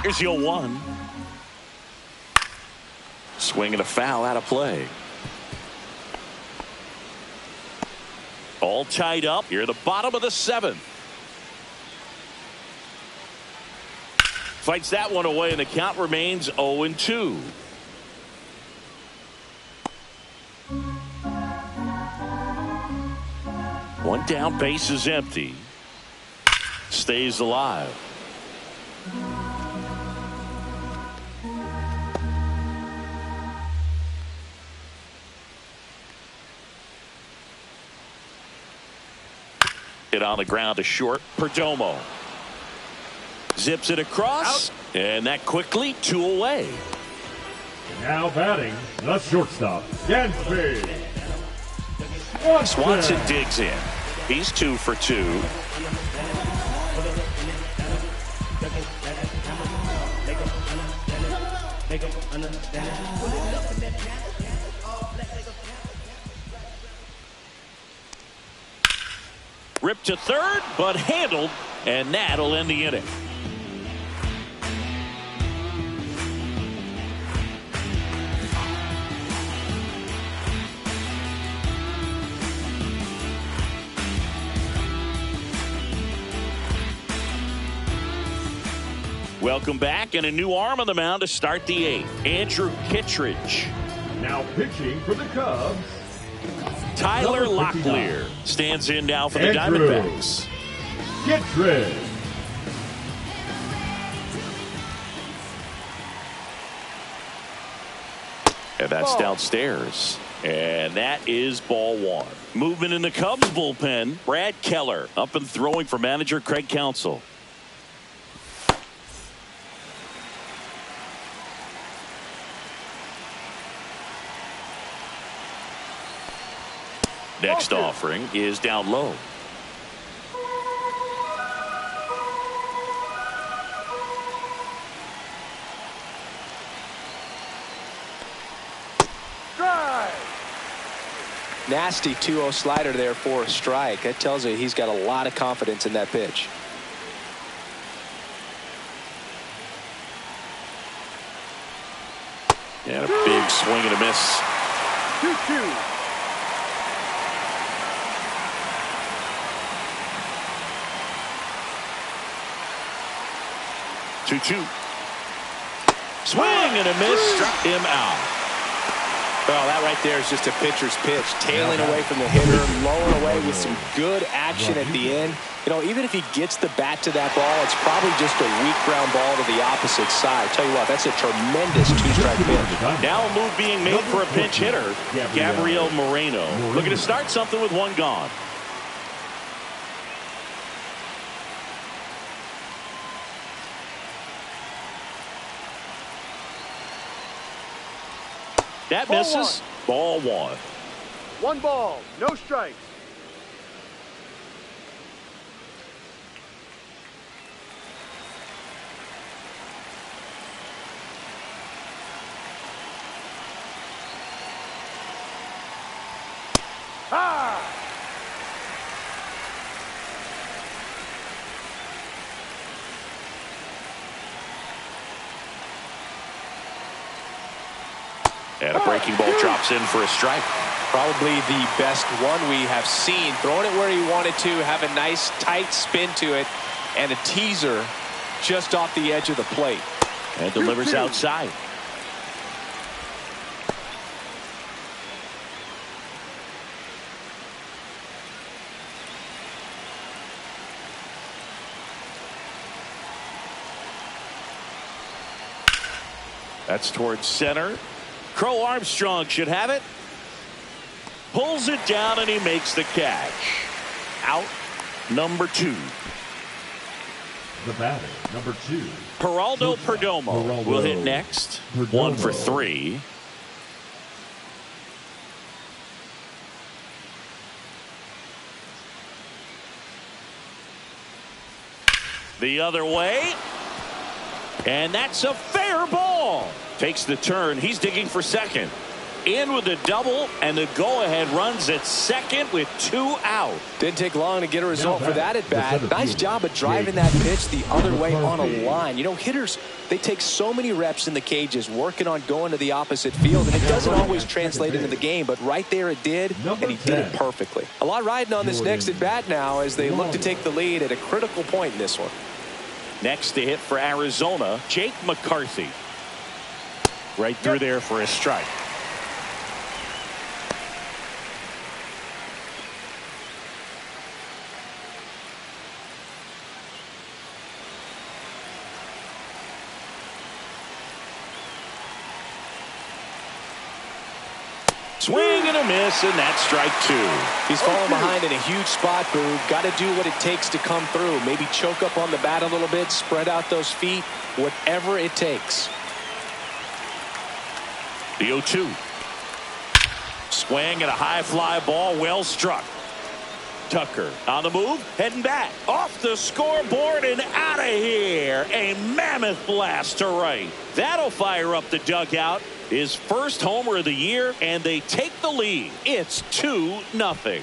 Here's your 1. Swing and a foul out of play. All tied up here at the bottom of the 7th. Fights that one away, and the count remains 0-2. One down, base is empty. Stays alive. Hit on the ground to short. Perdomo zips it across, and that quickly 2 away. Now batting the shortstop, Dansby. Swanson digs in. He's 2 for 2. Ripped to third, but handled, and that'll end the inning. Welcome back, and a new arm on the mound to start the 8th. Andrew Kittredge. Now pitching for the Cubs, Tyler number 59. Locklear stands in now for the Andrew Diamondbacks. Kittredge. And that's downstairs. And that is ball 1. Movement in the Cubs bullpen. Brad Keller up and throwing for manager Craig Counsell. Next offering is down low. Nasty 2-0 slider there for a strike. That tells you he's got a lot of confidence in that pitch. And a big swing and a miss. 2-2. 2-2. Swing and a miss. Struck him out. Well, that right there is just a pitcher's pitch. Tailing away from the hitter, lowering away with some good action at the end. You know, even if he gets the bat to that ball, it's probably just a weak ground ball to the opposite side. Tell you what, that's a tremendous two-strike pitch. Now a move being made for a pinch hitter, Gabriel Moreno. Looking to start something with one gone. That misses. Ball one. One ball, no strikes. And a breaking ball drops in for a strike. Probably the best one we have seen. Throwing it where he wanted to, have a nice tight spin to it, and a teaser just off the edge of the plate. And delivers outside. That's towards center. Crow Armstrong should have it. Pulls it down and he makes the catch. Out number 2. The batter, number 2. Geraldo Perdomo will hit next. 1 for 3. The other way. And that's a fair ball. Takes the turn. He's digging for second. In with a double, and the go-ahead runs at second with 2 out. Didn't take long to get a result for that at bat. Nice job of driving that pitch the other way on a line. You know, hitters, they take so many reps in the cages working on going to the opposite field, and it doesn't always translate into the game, but right there it did, and he did it perfectly. A lot riding on this next at bat now as they look to take the lead at a critical point in this one. Next to hit for Arizona, Jake McCarthy. Right through there for a strike. Swing and a miss, and that's strike 2. He's falling behind in a huge spot, Boo. Got to do what it takes to come through. Maybe choke up on the bat a little bit, spread out those feet, whatever it takes. The 0-2. Swing and a high fly ball, well struck. Tucker on the move, heading back. Off the scoreboard and out of here. A mammoth blast to right. That'll fire up the dugout. His first homer of the year, and they take the lead. It's 2-0.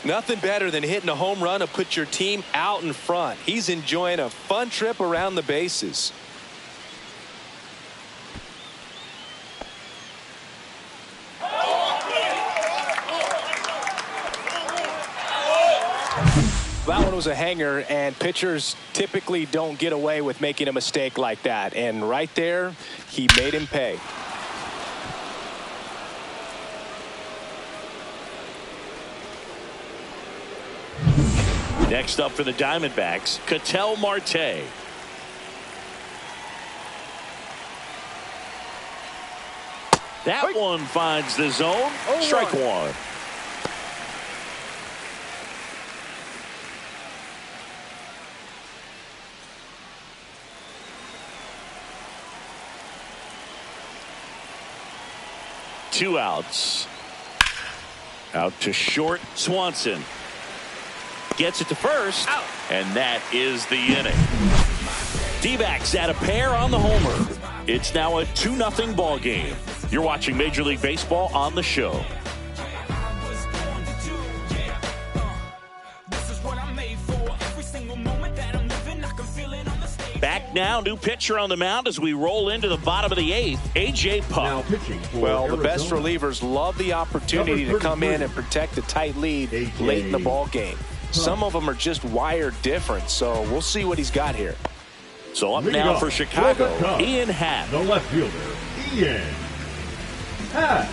Nothing better than hitting a home run to put your team out in front. He's enjoying a fun trip around the bases. That one was a hanger, and pitchers typically don't get away with making a mistake like that. And right there, he made him pay. Next up for the Diamondbacks, Ketel Marte. That one finds the zone. Strike 1. Two outs. Out to short. Swanson gets it to first, and that is the inning. D-backs at a pair on the homer. It's now a 2-0 ball game. You're watching Major League Baseball on the show. Back now, new pitcher on the mound as we roll into the bottom of the 8th, A.J. Puck. Well, the best relievers love the opportunity to come in and protect a tight lead late in the ball game. Some of them are just wired different, so we'll see what he's got here. So up Leading now off for Chicago, the Cubs, Ian Happ. the left fielder, Ian Happ.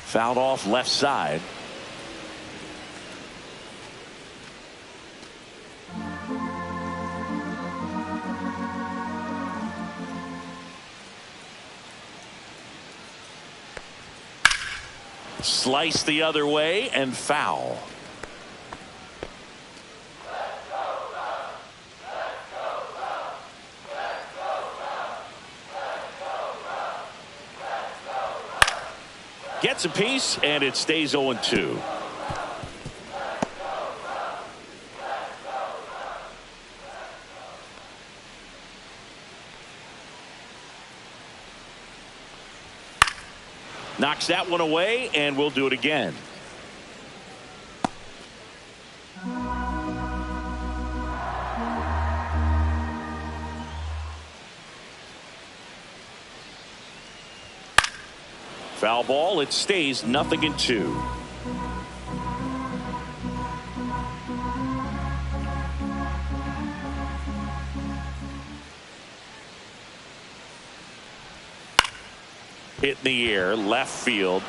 Fouled off left side. Slice the other way and foul. Gets a piece and it stays 0-2. Knocks that one away, and we'll do it again. Foul ball. It stays 0-2. Hit in the air, left field.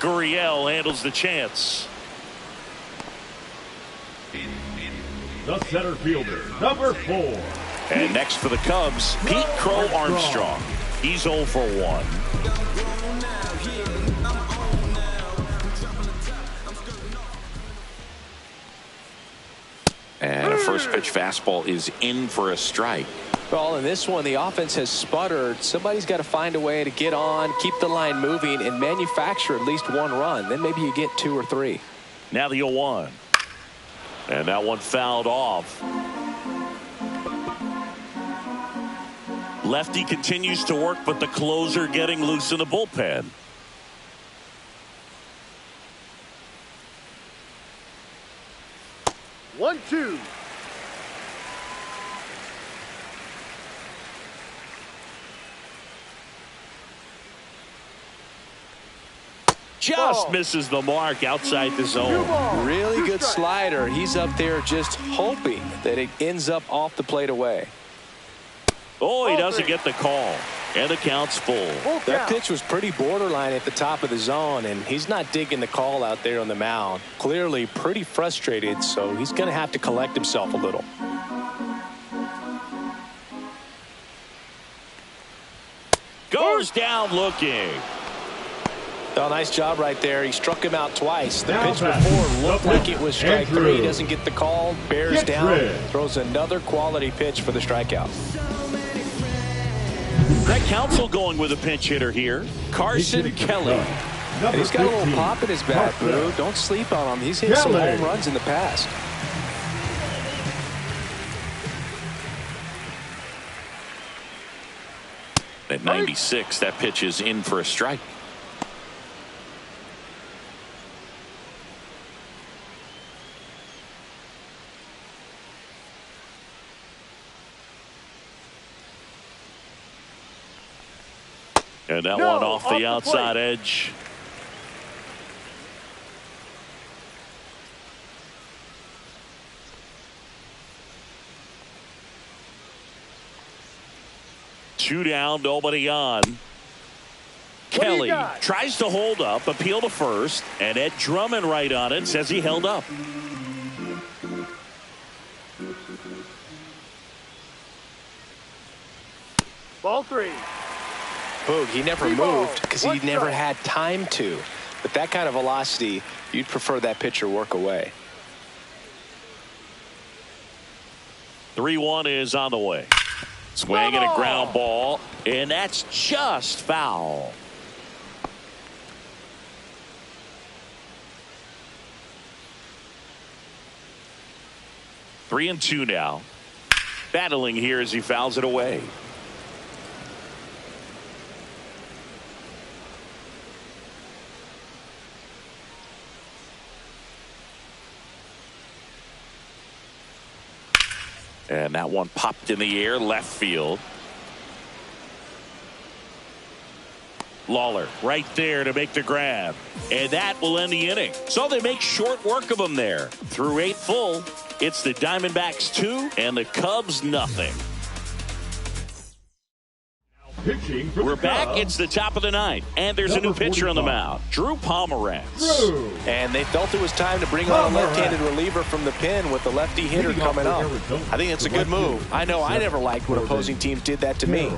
Gurriel handles the chance. The center fielder, number 4. And next for the Cubs, Pete Crow Armstrong. He's 0 for 1. And a first pitch fastball is in for a strike. Well, in this one, the offense has sputtered. Somebody's got to find a way to get on, keep the line moving, and manufacture at least one run. Then maybe you get 2 or 3. Now the 0-1. And that one fouled off. Lefty continues to work, but the closer getting loose in the bullpen. One, two. Just misses the mark outside the zone. Really good slider. He's up there just hoping that it ends up off the plate away. Oh, he doesn't get the call. And the count's full. That pitch was pretty borderline at the top of the zone, and he's not digging the call out there on the mound. Clearly pretty frustrated, so he's going to have to collect himself a little. Goes down looking. Oh, nice job right there. He struck him out twice. The Now pitch back. before looked like it was strike Andrew. 3. He doesn't get the call. Bears Get down. rid. Throws another quality pitch for the strikeout. Greg Counsell going with a pinch hitter here. Carson Kelly. And he's got a little pop in his bat, Boo. Don't sleep on him. He's hit some Kelly. home runs in the past. At 96, that pitch is in for a strike. And that one off the outside edge. Two down, nobody on. Kelly tries to hold up, appeal to first, and Ed Drummond right on it, says he held up. Ball 3. Boog, he never moved because he never had time to. But that kind of velocity, you'd prefer that pitcher work away. 3-1 is on the way. Swing and a ground ball, and that's just foul. Three and two now. Battling here as he fouls it away. And that one popped in the air, left field. Lawler right there to make the grab. And that will end the inning. So they make short work of them there. Through 8 full, it's the Diamondbacks 2 and the Cubs nothing. Pitching for We're the back. Cubs, It's the top of the ninth. And there's a new pitcher on the mound. Drew Pomeranz. And they felt it was time to bring on a left-handed reliever from the pen with the lefty hitter coming up. I think it's a good move. I know I never liked when opposing teams did that to me.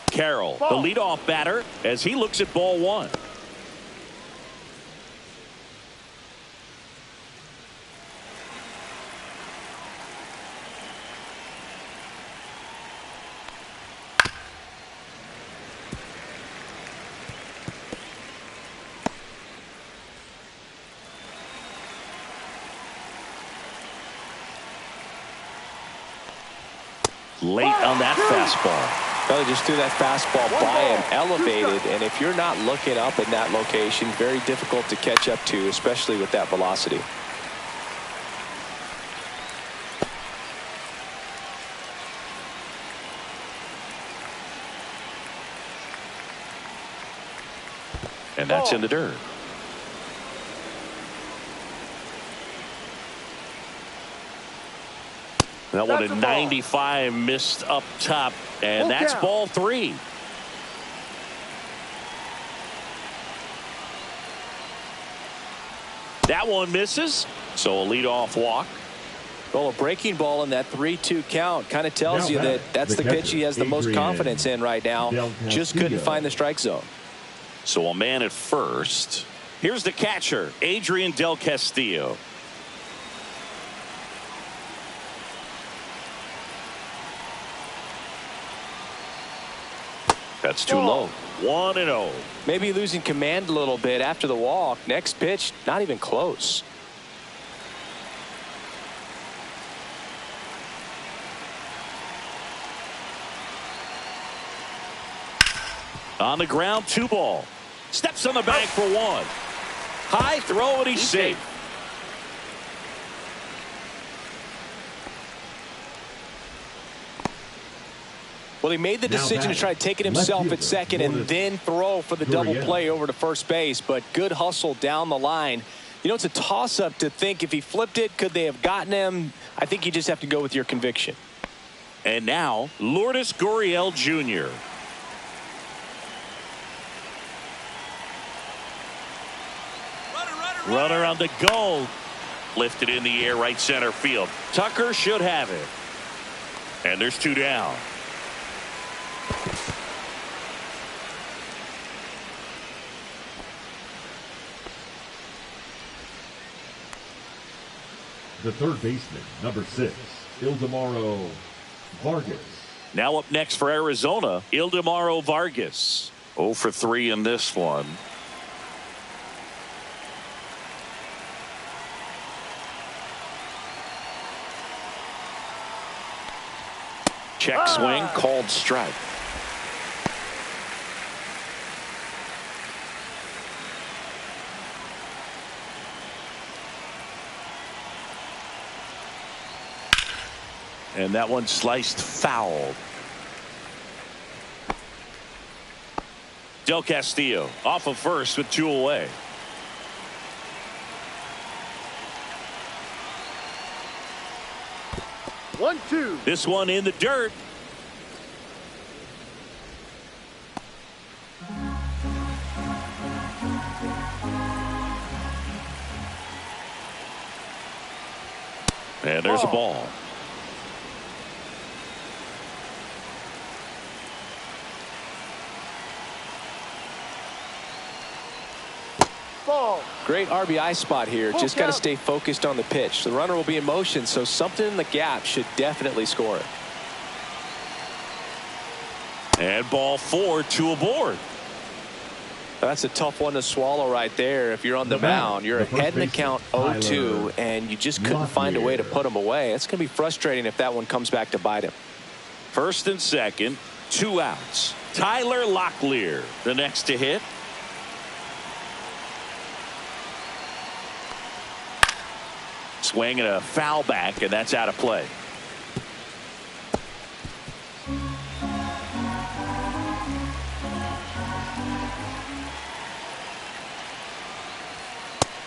Carroll, the leadoff batter, as he looks at ball 1. Late on that fastball. Well, he just threw that fastball by him, elevated, and if you're not looking up in that location, very difficult to catch up to, especially with that velocity. And that's in the dirt. That one at 95 missed up top, and that's ball 3. That one misses, so a leadoff walk. Well, a breaking ball in that 3-2 count kind of tells you that that's the pitch he has the most confidence in right now. Just couldn't find the strike zone. So a man at first. Here's the catcher, Adrian Del Castillo. That's too low. 1-0. Maybe losing command a little bit after the walk. Next pitch, not even close. On the ground, 2 ball. Steps on the bag for 1. High throw, and he's safe. Well, he made the decision to try to take it himself at second and then throw for the double play over to first base, but good hustle down the line. You know, it's a toss-up to think if he flipped it, could they have gotten him? I think you just have to go with your conviction. And now, Lourdes Gurriel Jr. Runner on the goal. Lifted in the air, right center field. Tucker should have it. And there's 2 down. The third baseman, number 6, Ildemaro Vargas. Now up next for Arizona, Ildemaro Vargas. 0 for 3 in this one. Check swing, called strike. And that one sliced foul. Del Castillo off of first with 2 away. One, two. This one in the dirt. And there's a ball. Ball. Great RBI spot here. Just got to stay focused on the pitch. The runner will be in motion, so something in the gap should definitely score it. And ball 4, 2 aboard. That's a tough one to swallow right there. If you're on the mound, you're ahead in the count 0-2, and you just couldn't find a way to put him away. It's going to be frustrating if that one comes back to bite him. First and second, 2 outs. Tyler Locklear, the next to hit. Swing and a foul back, and that's out of play.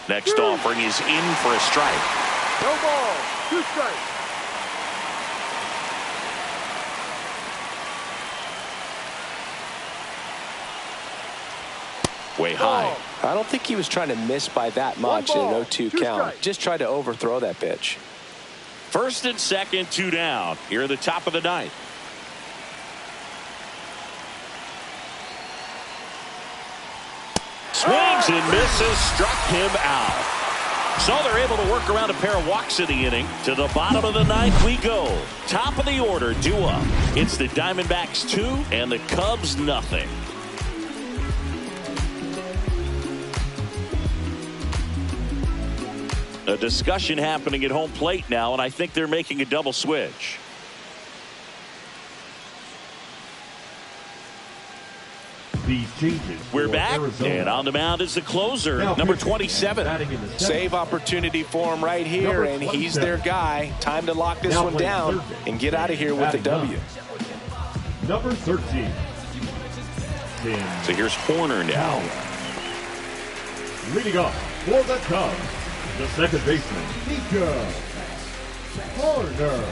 Next offering is in for a strike. No ball. 2 strikes. Way high. I don't think he was trying to miss by that much in an 0-2 count. Just tried to overthrow that pitch. First and second, 2 down. Here at the top of the ninth. Swings and misses, struck him out. So they're able to work around a pair of walks in the inning. To the bottom of the ninth we go. Top of the order, due up. It's the Diamondbacks 2 and the Cubs nothing. A discussion happening at home plate now, and I think they're making a double switch. These changes. We're for back, Arizona. and on the mound is the closer, Now number pitching, 27. batting in the seventh. Save opportunity for him right here, and he's their guy. Time to lock this Now one playing down third and get out of here with the batting W. Number 13. Tim. So here's Horner now. Leading off for the Cubs, the second baseman, Mika Horner.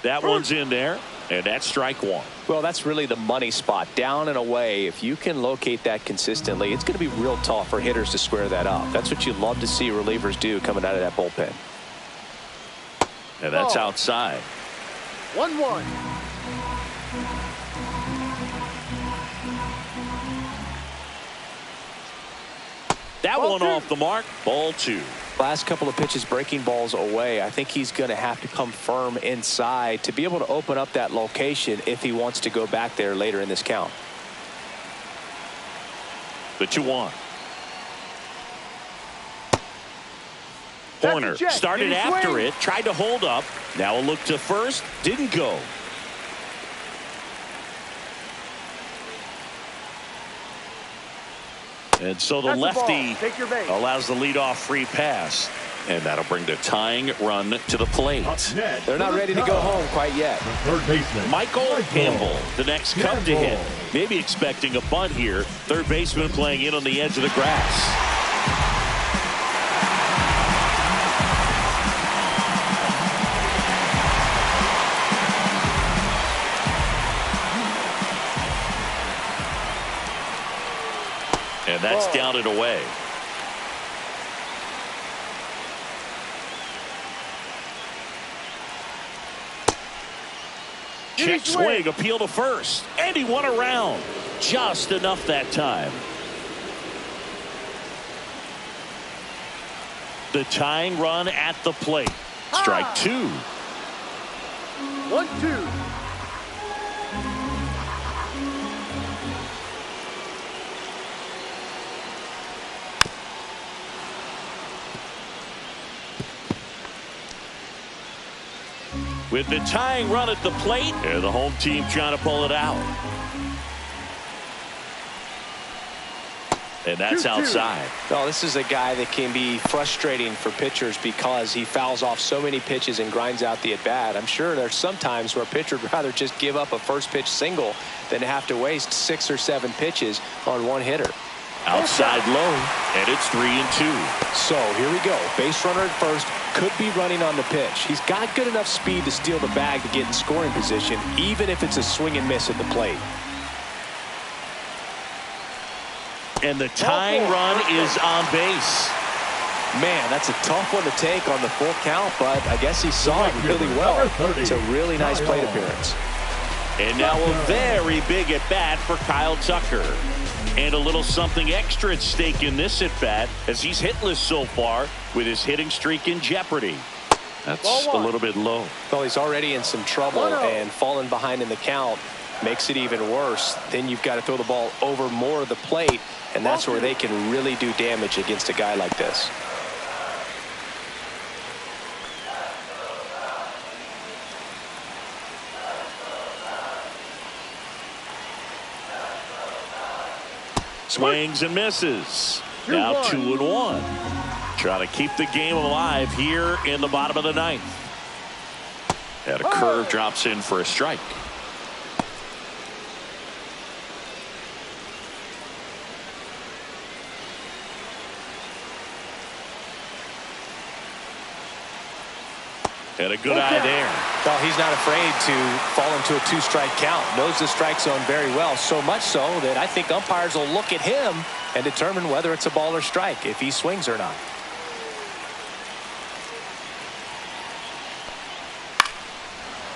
That one's in there, and that's strike one. Well, that's really the money spot. Down and away, if you can locate that consistently, it's going to be real tough for hitters to square that up. That's what you love to see relievers do coming out of that bullpen. And that's outside. 1-1. That Ball one two. off the mark. Ball 2. Last couple of pitches breaking balls away. I think he's going to have to come firm inside to be able to open up that location if he wants to go back there later in this count. The 2-1. That's Horner a check. started Did he after swing? it, tried to hold up. Now a look to first, didn't go. And so the That's the ball. lefty Take your base. allows the leadoff free pass. And that'll bring the tying run to the plate. Up next They're not for the ready to go Cubs, home quite yet. the third baseman, Michael Campbell, the next Cub to Campbell. hit. Maybe expecting a bunt here. Third baseman playing in on the edge of the grass. And that's down and away. Check swing, appeal to first, and he won around. Just enough that time. The tying run at the plate. Strike 2. 1-2. With the tying run at the plate, and the home team trying to pull it out. And that's 2-2. outside. Well, this is a guy that can be frustrating for pitchers because he fouls off so many pitches and grinds out the at-bat. I'm sure there's some times where a pitcher would rather just give up a first pitch single than have to waste 6 or 7 pitches on one hitter. Outside low, and it's 3-2. So here we go. Base runner at first, could be running on the pitch. He's got good enough speed to steal the bag to get in scoring position, even if it's a swing and miss at the plate. And the tying run is on base. Man, that's a tough one to take on the full count, but I guess he saw it really well. It's a really nice plate appearance. And now a very big at-bat for Kyle Tucker. And a little something extra at stake in this at-bat as he's hitless so far with his hitting streak in jeopardy. That's a little bit low. Well, he's already in some trouble, and falling behind in the count makes it even worse. Then you've got to throw the ball over more of the plate, and that's where they can really do damage against a guy like this. Swings and misses. Now 2-1. Trying to keep the game alive here in the bottom of the ninth. And a curve drops in for a strike. And a good eye there. Well, he's not afraid to fall into a 2-strike count. Knows the strike zone very well, so much so that I think umpires will look at him and determine whether it's a ball or strike, if he swings or not.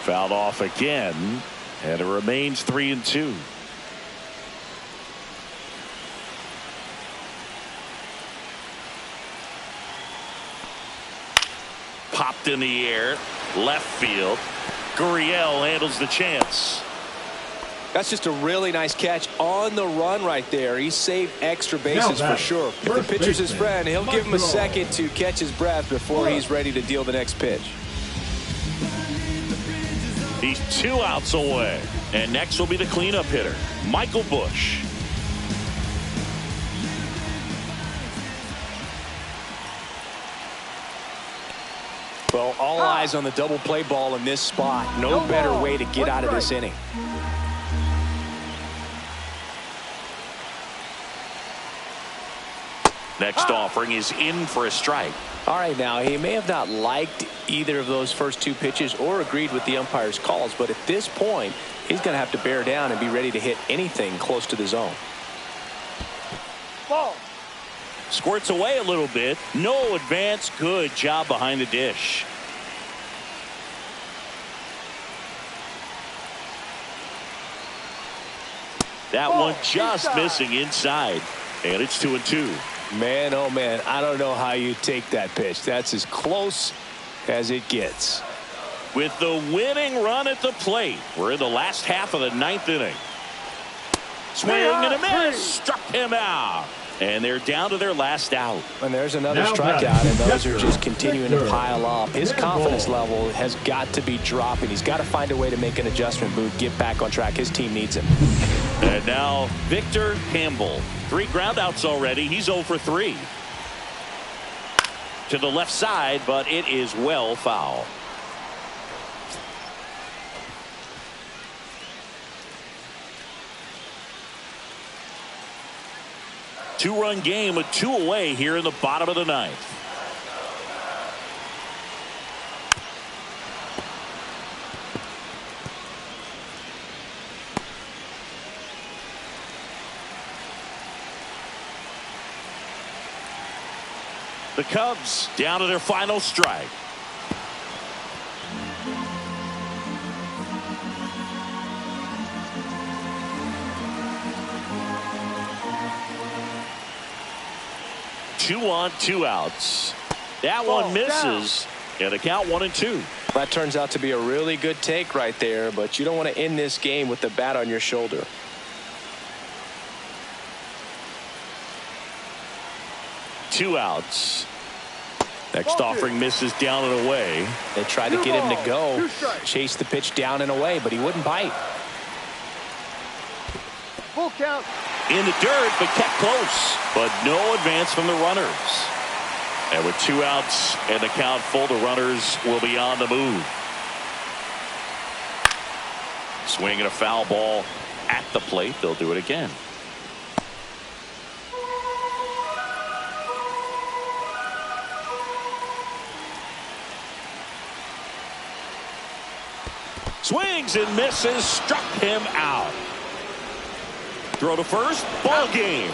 Fouled off again, and it remains 3-2. Popped in the air, left field. Gurriel handles the chance. That's just a really nice catch on the run right there. He saved extra bases for sure. If the pitcher's his friend, he'll give him a second to catch his breath before he's ready to deal the next pitch. He's 2 outs away. And next will be the cleanup hitter, Michael Busch. Well, all eyes on the double play ball in this spot. No better way to get out of this inning. Next offering is in for a strike. All right, now he may have not liked either of those first 2 pitches or agreed with the umpire's calls, but at this point he's going to have to bear down and be ready to hit anything close to the zone. Ball. Squirts away a little bit. No advance. Good job behind the dish. That one just missing inside. And it's 2-2. Man, oh man, I don't know how you take that pitch. That's as close as it gets. With the winning run at the plate, we're in the last half of the 9th inning. Swing and a miss. Struck him out. And they're down to their last out. And there's another strikeout, and those are just continuing to pile up. His confidence level has got to be dropping. He's got to find a way to make an adjustment, Boot, get back on track. His team needs him. And now Victor Campbell. 3 groundouts already. He's 0 for 3. To the left side, but it is well foul. Two-run game with 2 away here in the bottom of the 9th. The Cubs down to their final strike. Two on, 2 outs. That one misses. And the count 1-2. That turns out to be a really good take right there, but you don't want to end this game with the bat on your shoulder. Two outs. Next offering misses down and away. They tried to get him to go, chase the pitch down and away, but he wouldn't bite. Full count. In the dirt, but kept close. But no advance from the runners. And with 2 outs and the count full, the runners will be on the move. Swing and a foul ball at the plate. They'll do it again. Swings and misses. Struck him out. Throw to first. Ball game.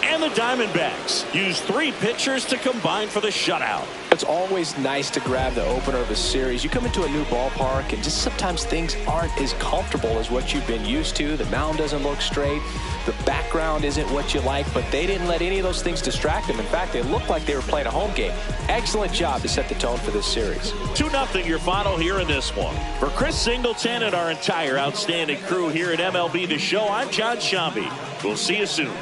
And the Diamondbacks use 3 pitchers to combine for the shutout. It's always nice to grab the opener of a series. You come into a new ballpark and just sometimes things aren't as comfortable as what you've been used to. The mound doesn't look straight. The background isn't what you like, but they didn't let any of those things distract them. In fact, they looked like they were playing a home game. Excellent job to set the tone for this series. 2-0 your final here in this one. For Chris Singleton and our entire outstanding crew here at MLB The Show, I'm John Shambi. We'll see you soon.